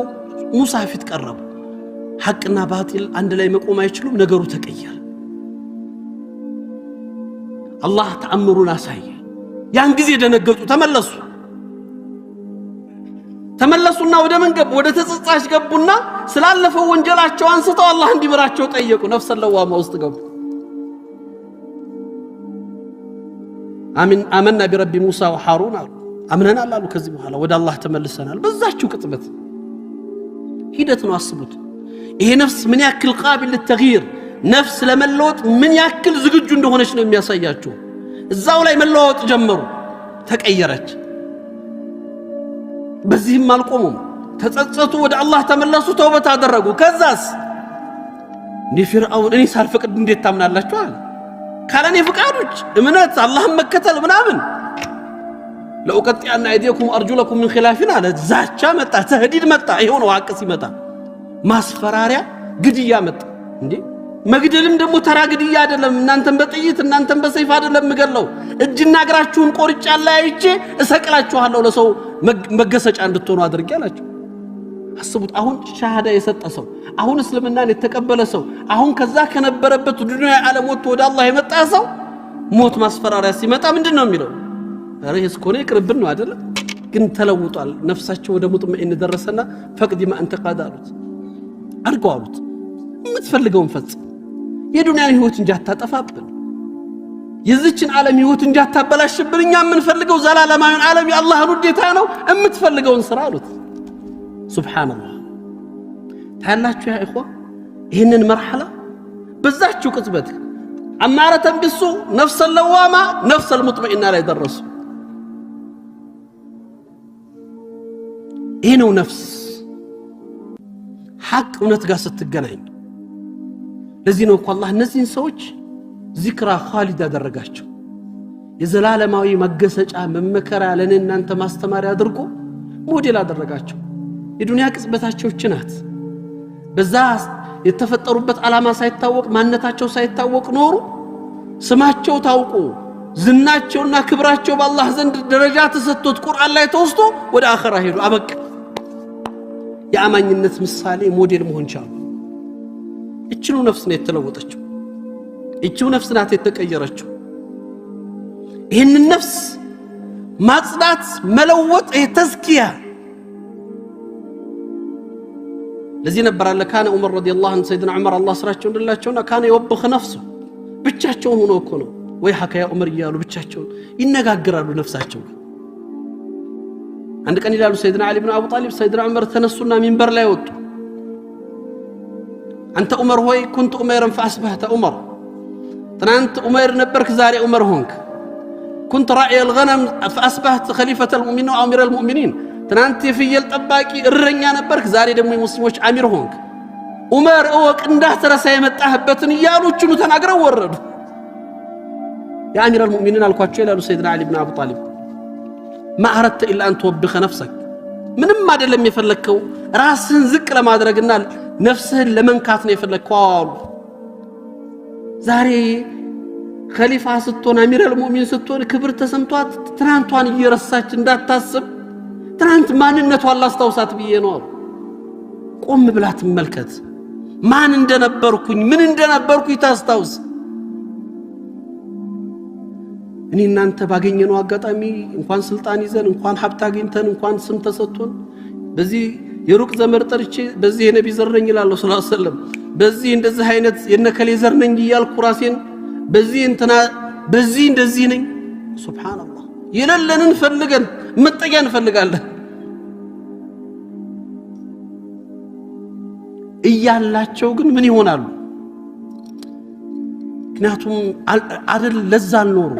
ሙሳ ፊት ቀረቡ ሐቅና ባጢል አንድ ላይ መቆም አይችሉም ነገሩ ተቀየረ አላህ ተአምሩን አሳየ ያን ጊዜ ደነገጡ ተመለሱና ወደ መንገብ ወደ ተጸጻች ገቡና ስላለፈው ወንጀላቸው አንስተው አላህ እንዲምራቸው ጠየቁ ነፍስ ለዋማ ውስጥ ገቡ አመና برب موسى وهارون አምነናል አሉ ከዚህ በኋላ ወደ አላህ ተመልሰናል በዛችሁ ቅጽበት ሂደት ነው አስቡት ይሄ ነፍስ ምን ያክል ቃቢል ለተግይር ነፍስ ለመለወጥ ምን ያክል ዝግጁ እንደሆነች ነው የሚያሳያችሁ እዛው ላይ መለወጥ ጀመሩ ተቀየረች በዚህም አልቆሙም ተጸጸቱ ወደ አላህ ተመለሱ ተውበት አደረጉ ከዛስ ፍርዓውን እኔ ሳልፈቅድ እንዴት ታምናላችሁ አለ ካለኔ ፍቃዶች እምነት አላህን መከተል ምናምን ለውቀጥያና አይዲኩም አርጁለኩም من خلافنا على ዛቻ መጣ ተህዲድ መጣ ይሄው ነው ሐቅ ሲመጣ ማስፈራሪያ ግድያ መጣ እንዴ መግደልም ደግሞ ተራ ግድያ አይደለም እናንተም በጥይት እናንተም በሰይፍ አይደለም መገለው እጅና እግራችሁን ቆርጫላ አይቼ እሰቅላችኋለሁ ለሰው መገሰጫ እንድትሆኑ አድርጌ አላችሁ አስቡት አሁን ሻሃዳ የሰጠ ሰው አሁን እስልምናን የተቀበለ ሰው አሁን ከዛ ከነበረበት ዱንያ ዓለም ወጥቶ ወደ አላህ የመጣ ሰው ሞት ማስፈራሪያ ሲመጣ ምንድነው የሚለው አረህ ስኮኔ ቅርብን ነው አይደል ግን ተለውጧል ነፍሳቸው ወደ ሙጥመኢን ደረሰና ፈቅድ ማ አንተ قادሩት አርጓሉት የምትፈልገውን ፈጽም የዱንያን ህይወት እንጂ አታጠፋብን የዚችን ዓለም ህይወት እንጂ አታበላሽብን እኛ የምንፈልገው ዘላለማዊን ዓለም የአላህን ውዴታ ነው የምትፈልገውን ስራ አሉት ሱብሃንአላህ ታላችሁ ያ ኢኽዋ ይሄንን መርሐላ በዛችሁ ቅጽበት አማረተን ቢሱ ነፍስ ለዋማ ነፍስ المطمئنه ላይ ደረሱ ይሄ ነው ነፍስ ሐቅ እውነት ጋር ስትገናኝ ለዚህ ነው አላህ እነዚህን ሰዎች ዚክራ ኻሊድ ያደረጋቸው የዘላለማዊ መገሰጫ መመከራ ለነናንተ ማስተማሪያ አድርጎ ሞዴል አደረጋቸው የዱንያ ቅጽበታቸው ጭናት በዛ የተፈጠሩበት ዓላማ ሳይታወቅ ማንነታቸው ሳይታወቅ ኖሩ ስማቸው ታውቆ ዝናቸውና ክብራቸው በአላህ ዘንድ ደረጃ ተሰጥቶት ቁርአን ላይ ተወስቶ ወደ አኺራ ሄዱ አበቃ የአማኝነት ምሳሌ ሞዴል መሆን ቻሉ እቺኑ ነፍስ ነው የተለወጠችው እቺው ነፍስ ናት የተቀየረችው ይሄን ነፍስ ማጽዳት መለወጥ ተዝኪያ ለዚህ ነበር አለ ካነ ዑመር ረዲየላሁ ዐንሁ ሰይድና ዑመር አላህ ስራቸው እንደላቸውና ካነ ይወብኽ ነፍሱ ብቻቸውን ሆኖ እኮ ነው ወይ ሐካያ ዑመር ይያሉ ብቻቸውን ይነጋገራሉ ነፍሳቸው አንድ ቀን ይላሉ ሰይድና አሊ ኢብኑ አቡ ጣሊብ ሰይድና ዑመር ተነሱና ሚንበር ላይ ወጡ አንተ ዑመር ሆይ كنت ዑመርን فاصبحت ዑመር ትናንት ዑመር ነበርክ ዛሬ ዑመር ሆንክ كنت راعي الغنم فاصبحت خليفة المؤمنين وامير المؤمنين ትናንት የፍየል ጠባቂ እረኛ ነበርክ ዛሬ ደግሞ የሙስሊሞች አሚር ሆንክ ዑመር እወቅ እንዳትረሳ የመጣህበትን እያሉችኑ ተናግረው ወረዱ يا أمير المؤمنين الكواتشي لأنه سيدنا علي بن أبي طالب ما أردت إلا أن توبخ نفسك من ما دلم يفلكوا راسن ذكر ما درجنا نفسه لمن كاتني يفلكوا زاري خليفة ستون أمير المؤمنين ستون كبر تسمتوات ترانتوان يرساج اندات تاسب ترانت ما ننتو الله استوسات بينور قوم بلات ملكت ما نندنبركوني من ندنبركو يتاستوس እኔ እናንተ ባገኘነው አጋጣሚ እንኳን ስልጣን ይዘን እንኳን ሀብት አግኝተን እንኳን ስም ተሰጥቶን በዚህ የሩቅ ዘመድ ጠርቼ በዚህ የነቢ ዘርነኝ ይላል ሰለላሁ ዐለይሂ ወሰለም በዚህ እንደዚህ አይነት የነከሌ ዘርነኝ ይያልኩ ራሴን በዚህ እንትና በዚህ እንደዚህ ነኝ ሱብሃንአላህ የለለንን ፈልገን መጠጊያ እንፈልጋለን እያላቸው ግን ምን ይሆናሉ ምክንያቱም አይደል ለዛ አልኖሩ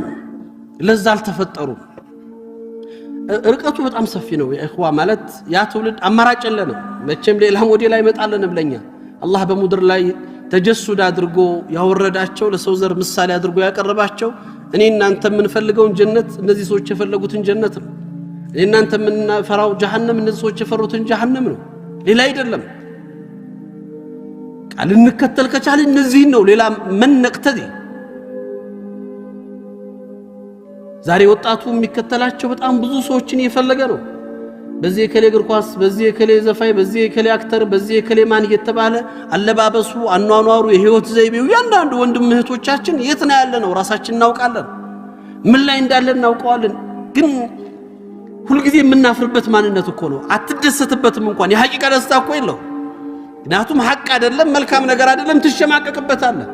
ለዛ አልተፈጠሩ ርቀቱ በጣም ሰፊ ነው የእኽዋ ማለት ያ ትውልድ አማራጭ የለንም መቼም ሌላ ሞዴል አይመጣልን ብለኛ አላህ በመድር ላይ ተጀሱድ አድርጎ ያወረዳቸው ለሰው ዘር ምሳሌ አድርጎ ያቀርባቸው እኔ እናንተ ምን ፈልገውን ጀነት እነዚህ ሰዎች የፈለጉትን ጀነት ነው እኔ እናንተ ምን ፈራው ጀሃነም እነዚህ ሰዎች የፈሩትን ጀሃነም ነው ሌላ አይደለም ቃል እንከተል ከቻለ እነዚህ ነው ሌላ ምን ነቅተዲ ዛሬ ወጣቱ የሚከተላቸው በጣም ብዙ ሰዎችን እየፈለገ ነው በዚህ የከሌ እግር ኳስ በዚህ የከሌ ዘፋይ በዚህ የከሌ አክተር በዚህ የከሌ ማን እየተባለ አለባበሱ አኗኗሩ የህይወት ዘይቤው ያንዳንዱ ወንድም እህቶቻችን የት ነው ያለ ነው ራሳችን እናውቃለን ምን ላይ እንዳለን እናውቀዋለን ግን ሁሉ ጊዜ የምናፍርበት ማንነት እኮ ነው አትደሰትበትም እንኳን የሐቂቃ ደስታ እኮ የለው ምክንያቱም ሐቅ አይደለም መልካም ነገር አይደለም ትሸማቀቅበታለህ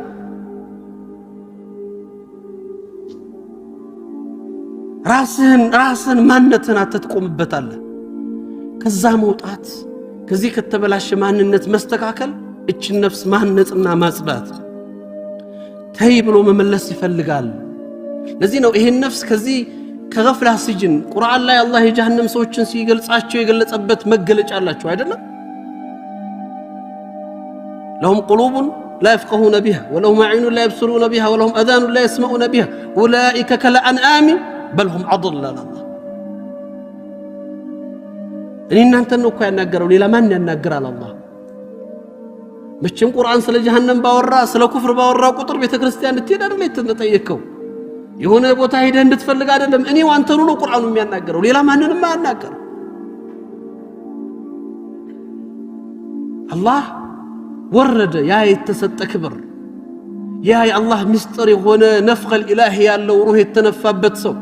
ራስን ማንነትን አትተቆምበታለህ ከዛ መውጣት ከዚህ ከተበላሸ ማንነት መስተካከል እችን ነፍስ ማንነትና ማጽዳት ተይ ብሎ መመለስ ይፈልጋል ለዚህ ነው ይሄን ነፍስ ከዚህ ከገፍላ ሲጅን ቁርአን ላይ አላህ የጀሃነም ሰዎችን ሲገልጻቸው የገለጸበት መገለጫ አላቸው አይደለም لهم قلوب لا يفقهون بها ولهم عين لا يبصرون بها ولهم أذان لا يسمعون بها أولئك كالأنعام بل هم أضل الله إن أنت نوكا ينقروا لي لمن ينقر على الله مشم قرآن سلا جهنم باورا سلا كفر باورا وقطر بيت كريستيان تيدر لي تنطيقوا يهون بوتا هيدن تفلق አይደለም እኔ ዋንተሩ ነው ቁርአኑ የሚያናገረው ሌላ ማንንም አያናገር አላህ ወረደ ያ የተሰጠ ክብር ያ የአላህ ምስጢር የሆነ ነፍኸል ኢላሂ ያለው ሩህ የተነፋበት ሰው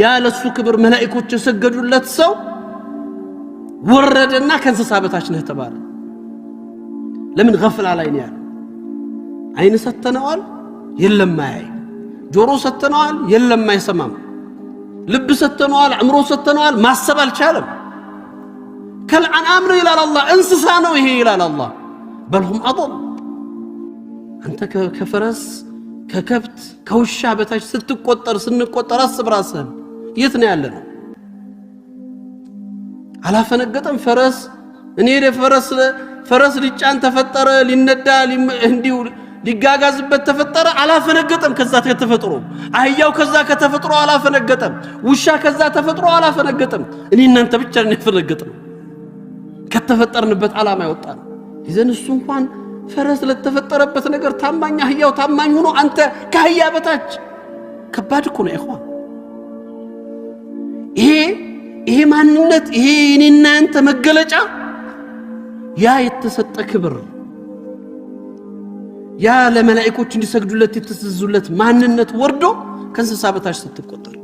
ያ ለሱ ክብር መላእክቶች የሰገዱለት ሰው ወረደና ከእንስሳ በታች ነህ ተባለ ለምን ገፍላ ላይ ነው ያለው አይን ሰተነዋል የለም ማይ ጆሮ ሰተነዋል የለም ማይሰማም ልብ ሰተነዋል አእምሮ ሰተነዋል ማሰብ አልቻለም ከልአንዓም ነው ይላል አላህ እንስሳ ነው ይሄ ይላል አላህ بل هم أضل أنت كفرس ككبت كوشة بتاج ستقطر سنقطر الصبراسن يثني لنا على فنقطن فرس نير فرس لجان تفطر للندى لهندي لجاجازبت تفطر على فنقطن كذا تفطروا أهياو كذا كتفطروا على فنقطن وشا كذا تفطروا على فنقطن إننا أنت بتشر نفرقطن كتفطر نبت على ما يوطان إذن السنقان فرس لتفطربت ነገር ታማኝ አህያው ታማኝ ሆኖ አንተ ከአህያ በታች ከባድ እኮ ነው ኢኽዋን ይሄ ማንነት ይሄ እኔና አንተ መገለጫ ያ የተሰጠ ክብር ያ ለመላእክቶች እንዲሰግዱለት የተሰዙለት ማንነት ወርዶ ከእንስሳ በታች ስትቆጠር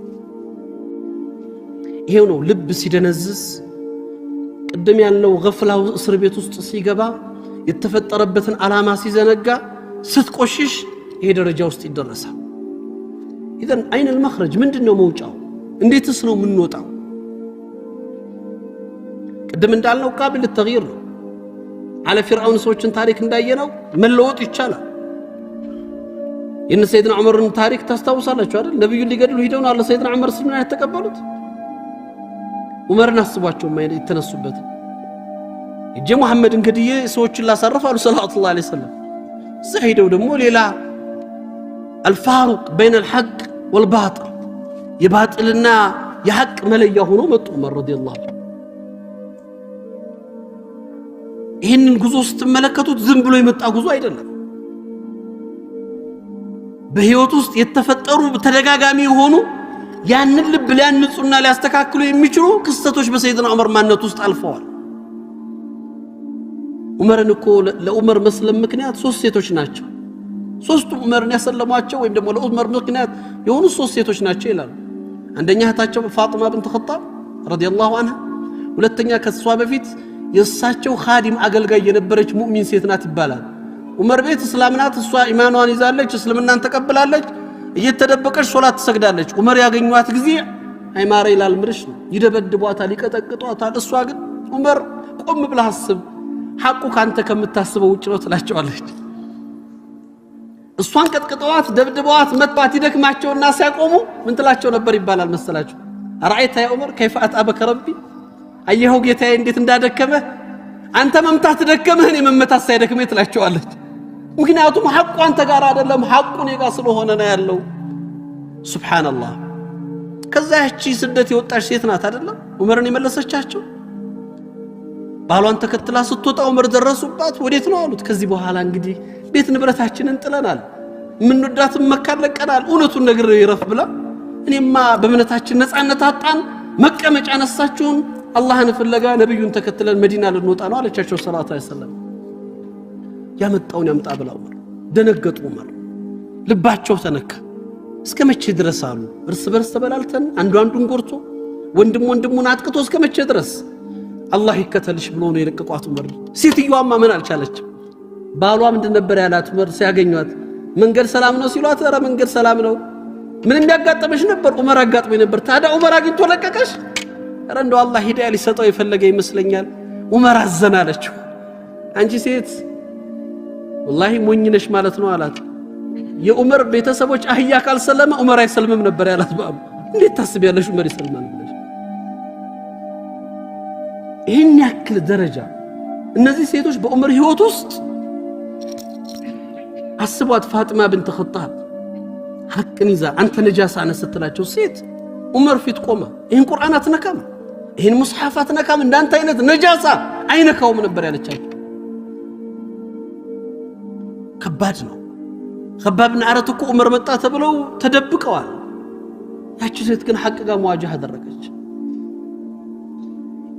ይሄው ነው ልብ ሲደነዝዝ ቅድም ያለው ገፍላው እስር ቤት ውስጥ ሲገባ የተፈጠረበትን ዓላማ ሲዘነጋ ስትቆሽሽ ይሄ ደረጃ ውስጥ ይደረሳል إذن أين المخرج ምንድነው መውጫው እንዴትስ ነው የምንወጣው ቅድም እንዳልነው ቃብል ለተغيير ነው على فرعون ሰዎችን ታሪክ እንዳየነው መለወጥ ይቻላል የነ ሰይድና ዑመርን ታሪክ ታስታውሳላችሁ አይደል ነብዩ ሊገድሉ ሄደው ነው አለ ሰይድና ዑመር ስልምና የተቀበሉት ዑመርን አስቧቸው የተነሱበት እጄ መሐመድ እንግዲህ ሰዎችን ላሳረፋሉ ሰለላሁ ዐለይሂ ወሰለም ሰይደው ደግሞ ሌላ الفارق بين الحق والباطل የባጥልና የሐቅ መለያ ሆኖ መጡ ዑመር ረዲየላሁ ዐንሁ ይህንን ጉዞ ስትመለከቱት ዝም ብሎ የመጣ ጉዞ አይደለም በህይወት ውስጥ የተፈጠሩ ተደጋጋሚ ሆኑ ያንን ልብ ሊያንጹና ሊያስተካክሉ የሚችሉ ክስተቶች በሰይድና ዑመር ማንነት ውስጥ አልፈዋል ዑመርን እኮ ለዑመር መስለም ምክንያት ሶስት ሴቶች ናቸው ሶስቱ ዑመርን ያሰለሟቸው ወይም ደግሞ ለዑመር ምክንያት የሆኑ ሶስት ሴቶች ናቸው ይላሉ አንደኛ እህታቸው ፋጢማ ብንት ኸጣብ ረዲየላሁ ዐንሃ ሁለተኛ ከሷ በፊት የሳቸው ኻዲም አገልጋይ የነበረች ሙእሚን ሴት ናት ይባላል ዑመር ቤት እስላም ናት እሷ ኢማኗን ይዛለች እስልምናን ተቀብላለች እየተደበቀች ሶላት ትሰግዳለች ዑመር ያገኙት ጊዜ አይማረ ይላል ምርሽ ይደበድቧታል ይቀጠቅጧታል እሷ ግን ዑመር ቆም ብለህ አስብ ሐቁ ካንተ ከምታስበው ውጭ ነው ትላቸዋለች እሷን ቀጥቅጠዋት ደብድበዋት መጥባት ይደክማቸውና ሲያቆሙ ምን ትላቸው ነበር ይባላል መሰላችሁ አራይታ ያ ዑመር كيف اتعبك ربي አየኸው ጌታዬ እንዴት እንዳደከመ አንተ መምታት ደከመህ እኔ መመታት ሳይደክመኝ ትላቸዋለች ምክንያቱም ሐቁ አንተ ጋር አይደለም ሐቁ እኔ ጋር ስለሆነ ነው ያለው ሱብሃንአላህ ከዛ እቺ ስደት የወጣች ሴት ናት አይደለም ዑመርን የመለሰቻቸው ባሏን ተከትላ ስትወጣ ዑመር ደረሱባት ወዴት ነው አሉት ከዚህ በኋላ እንግዲህ ቤት ንብረታችንን ጥለናል ምን ወዳትም መካለቀናል እውነቱን ነገር ይረፍ ብላ እኔማ በእምነታችን ነፃነት አጣን መቀመጫ ነሳችሁን አላህን ፍለጋ ነብዩን ተከትለን መዲና ልንወጣ ነው አለቻቸው ሰለላሁ ዐለይሂ ወሰለም ያመጣውን ያምጣ ብለው ደነገጡ ዑመር ልባቸው ተነካ እስከመቼ ድረስ አሉ እርስ በርስ ተበላልተን አንዱ አንዱን ጎርቶ ወንድሙን አጥቅቶ እስከመቼ ድረስ አላህ ይከተልሽ ብሎ ነው የለቀቋት ዑመር ሴትዮዋማ ምን አልቻለች ባሏ ምንድን ነበር ያላት ዑመር ሲያገኙት መንገድ ሰላም ነው ሲሏት ኧረ መንገድ ሰላም ነው ምን የሚያጋጥምሽ ነበር ዑመር አጋጥሞኝ ነበር ታዲያ ዑመር አግኝቶ ለቀቀሽ ኧረ እንደው አላህ ሂዳያ ሊሰጠው የፈለገ ይመስለኛል ዑመር አዘናለችው አንቺ ሴት والله ሞኝ ነሽ ማለት ነው አላት የዑመር ቤተሰቦች አህያ ካልሰለመ ዑመር አይሰልምም ነበር ያላት ባሉ እንዴት ታስቢያለሽ ዑመር ይሰልማል ብለሽ ይሄን ያክል ደረጃ እነዚህ ሴቶች በዑመር ህይወት ውስጥ አስቧት ፋጢማ ብንት ኸጣብ ሐቅን ይዛ አንተ ነጃሳ ነህ ስትላቸው ሴት ዑመር ፊት ቆመ ይሄን ቁርአን አትነካም ይሄን ሙስሐፍ አትነካም እንዳንተ አይነት ነጃሳ አይነካውም ነበር ያለቻቸው ከባድ ነው ከባብና አረቱ እኮ ዑመር መጣ ተብለው ተደብቀዋል ያቺ ሴት ግን ሐቅ ጋር መዋጃህ አደረገች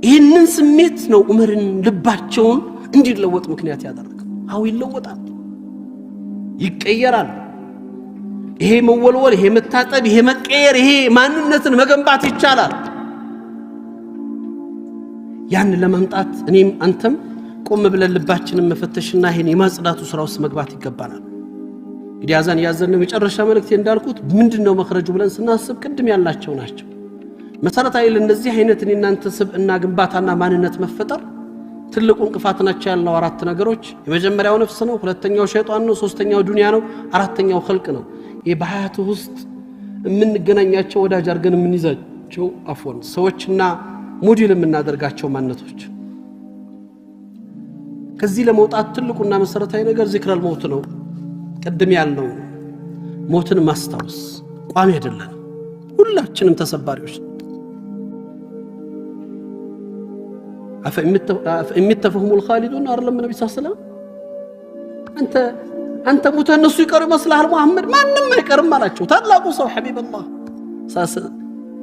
ይህንን ስሜት ነው ዑመርን ልባቸውን እንዲለወጥ ምክንያት ያደረገው አው ይለወጣል ይቀየራል ይሄ መወልወል ይሄ መታጠብ ይሄ መቀየር ይሄ ማንነትን መገንባት ይቻላል ያን ለማምጣት እኔም አንተም ቆም ብለን ልባችንን መፈተሽና ይሄን የማጽዳቱ ስራ ውስጥ መግባት ይገባናል እንግዲህ አዛን ያዘነው መጨረሻ መልእክቴ እንዳልኩት ምንድነው መخرጁ ብለን ስናስብ ቅድም ያላቸው ናቸው መሰረታዊ ለነዚህ አይነት እናንተ ስብዕና ግንባታና ማንነት መፈጠር ትልቁ እንቅፋት ናቸው ያለው አራት ነገሮች የመጀመሪያው ነፍስ ነው ሁለተኛው ሸይጣን ነው ሶስተኛው ዱንያ ነው አራተኛው ኸልቅ ነው የባህቱ ውስጥ የምንገናኛቸው ወዳጅ አርገን የምንይዛቸው አፎን ሰዎችና ሞዴል የምናደርጋቸው ማንነቶች ከዚህ ለመውጣት ትልቁና መሰረታዊ ነገር ዚክረል ሞት ነው ቀደም ያለው ሞትን ማስታወስ ቋሚ አይደለም ሁላችንም ተሰባሪዎች أفإمتفهم الخالدون أرلم النبي صلى الله عليه وسلم أنت متنسو يقرب مصلحة محمد ما نم يقرب مالاتشو تلاقوا صو حبيب الله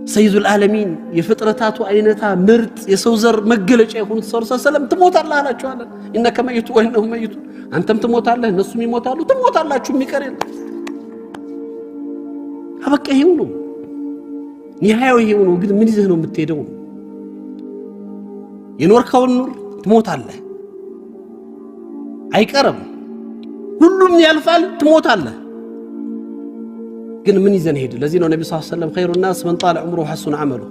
سيد العالمين يفطرتاتو عينتها مرت يسوزر مقلج يكون صلى الله عليه وسلم تموت الله لاچو አለ انك ميت وانهم ميت አንተም ትሞታለህ እነሱም ይሞታሉ ትሞታላችሁ የሚቀርል አበቃ ይሄው ነው ይሄው ነው ግን ምን ይዘህ ነው የምትሄደው የኖርከው ኑር ትሞታለህ አይቀርም ሁሉም ያልፋል ትሞታለህ ግን ምን ይዘን ሄደ ለዚህ ነው ነብዩ ሰለላሁ ዐለይሂ ወሰለም خير الناس من طال عمره وحسن عمله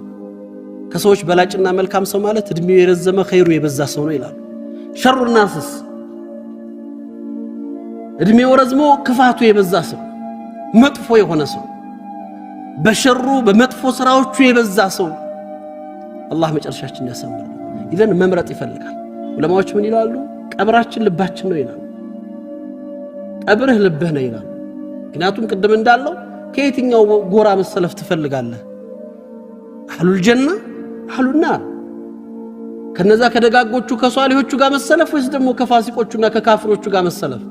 ከሰዎች በላጭና መልካም ሰው ማለት እድሜው የረዘመ خيሩ የበዛ ሰው ነው ይላል شر الناس እድሜው ረዝሞ ክፋቱ የበዛ ሰው መጥፎ የሆነ ሰው በሸሩ በመጥፎ ስራዎቹ የበዛ ሰው አላህ መጨረሻችን ያሰምር ኢዘን መምረጥ ይፈልጋል ዑለማዎች ምን ይላሉ ቀብራችን ልባችን ነው ይላሉ ቀብርህ ልብህ ነው ይላሉ ምክንያቱም ቅድም እንዳለው ከየትኛው ጎራ መሰለፍ ትፈልጋለህ አህሉል ጀና አህሉን ናር ከነዛ ከደጋጎቹ ከሷሊሆቹ ጋር መሰለፍ ወይስ ደግሞ ከፋሲቆቹና ከካፍሮቹ ጋር መሰለፍ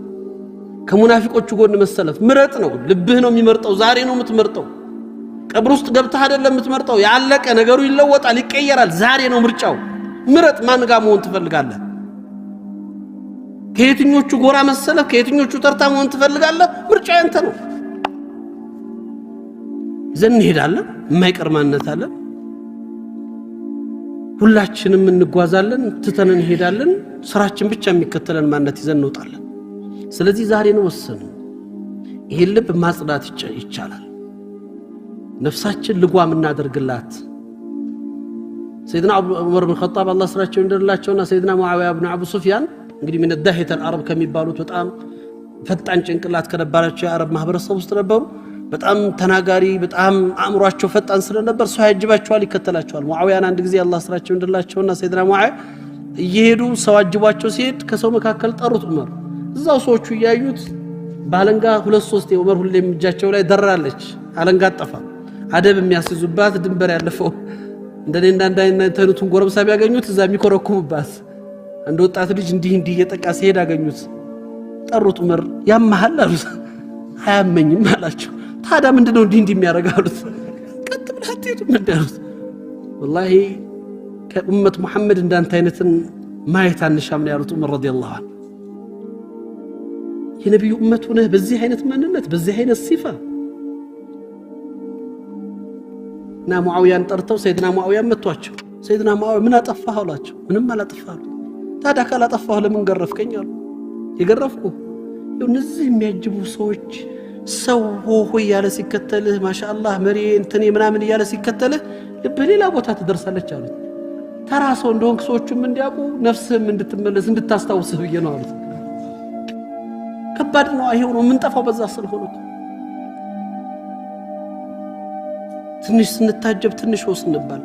ከሙናፊቆቹ ጎን መሰለፍ ምረጥ ነው ልብህ ነው የሚመርጠው ዛሬ ነው የምትመርጠው ቀብር ውስጥ ገብተህ አይደለም የምትመርጠው ያለቀ ነገሩ ይለወጣል ይቀየራል ዛሬ ነው ምርጫው ምረጥ ማን ጋር መሆን ትፈልጋለህ ከየትኞቹ ጎራ መሰለፍ ከየትኞቹ ተርታ መሆን ትፈልጋለህ ምርጫ ያንተ ነው ዘን ሄዳለን የማይቀር ማንነት አለ ሁላችንም እንጓዛለን ትተንን ሄዳለን ስራችን ብቻ የሚከተለን ማንነት ይዘን እንወጣለን ስለዚህ ዛሬ ነው ወሰኑ ይሄ ልብ ማጽዳት ይቻላል ነፍሳችን ልጓም እናደርግላት سيدنا عمر بن الخطاب الله ስራቸው እንደላቸውና سيدنا معاويه بن ابو سفيان እንግዲህ من الدهية العرب ከሚባሉት በጣም ፈጣን ጭንቅላት ከነበራቸው የአረብ ማህበረሰብ ውስጥ ነበሩ በጣም ተናጋሪ በጣም አእምሯቸው ፈጣን ስለነበር ሰው ያጅባቸዋል ይከተላቸዋል ሙአዊያን አንድ ጊዜ አላህ ስራቸው እንደላቸውና ሰይድና ሙአዊ እየሄዱ ሰው አጅቧቸው ሲሄድ ከሰው መካከል ጠሩት ዑመር እዛው ሰዎቹ ያዩት ባለንጋ 2-3 የዑመር ሁሌም እጃቸው ላይ ደራለች አለንጋ አጠፋ አደብ የሚያስይዙባት ድንበር ያለፈው እንደኔ እንዳንተኑቱን ጎረምሳ ቢያገኙት እዛ የሚኮረኩሙባት አንድ ወጣት ልጅ እንዲህ እየጠቃ ሲሄድ አገኙት ጠሩት ዑመር ያማሃል አሉት አያመኝም አላቸው ታዲያ ምንድነው እንዲህ የሚያረጋሉት ቀጥ ብለህ አትሄድም እንዳሉት والله ከኡመት መሐመድ እንዳንተ አይነትን ማየት አንሻም ያሉት ዑመር ረዲየላሁ ዐንሁ የነብዩ ኡመት ሆነ በዚህ አይነት ማንነት በዚህ አይነት ሲፋ ና ሙአዊያን ጠርተው ሰይድና ሙአዊያን መቷቸው ሰይድና ሙአዊያ ምን አጠፋህ አላቸው ምንም አላጠፋህ ታዲያ ካላጠፋህ ለምን ገረፍከኝ አሉ የገረፍኩ እነዚህ የሚያጅቡ ሰዎች ሰው ሆይ ያለ ሲከተልህ ማሻአላህ መሪ እንተኔ ምናምን ያለ ሲከተልህ ልብ ሌላ ቦታ ትደርሳለች አሉ ተራሰው እንደሆንክ ሰዎችም እንዲያቁ ነፍስህም እንድትመለስ እንድታስታውስህ ብዬ ነው አሉት ከባድ ነው አይሄው ነው ምን ጠፋው በዛ ስለሆነ ትንሽ ስንታጀብ ትንሽ ወስንባል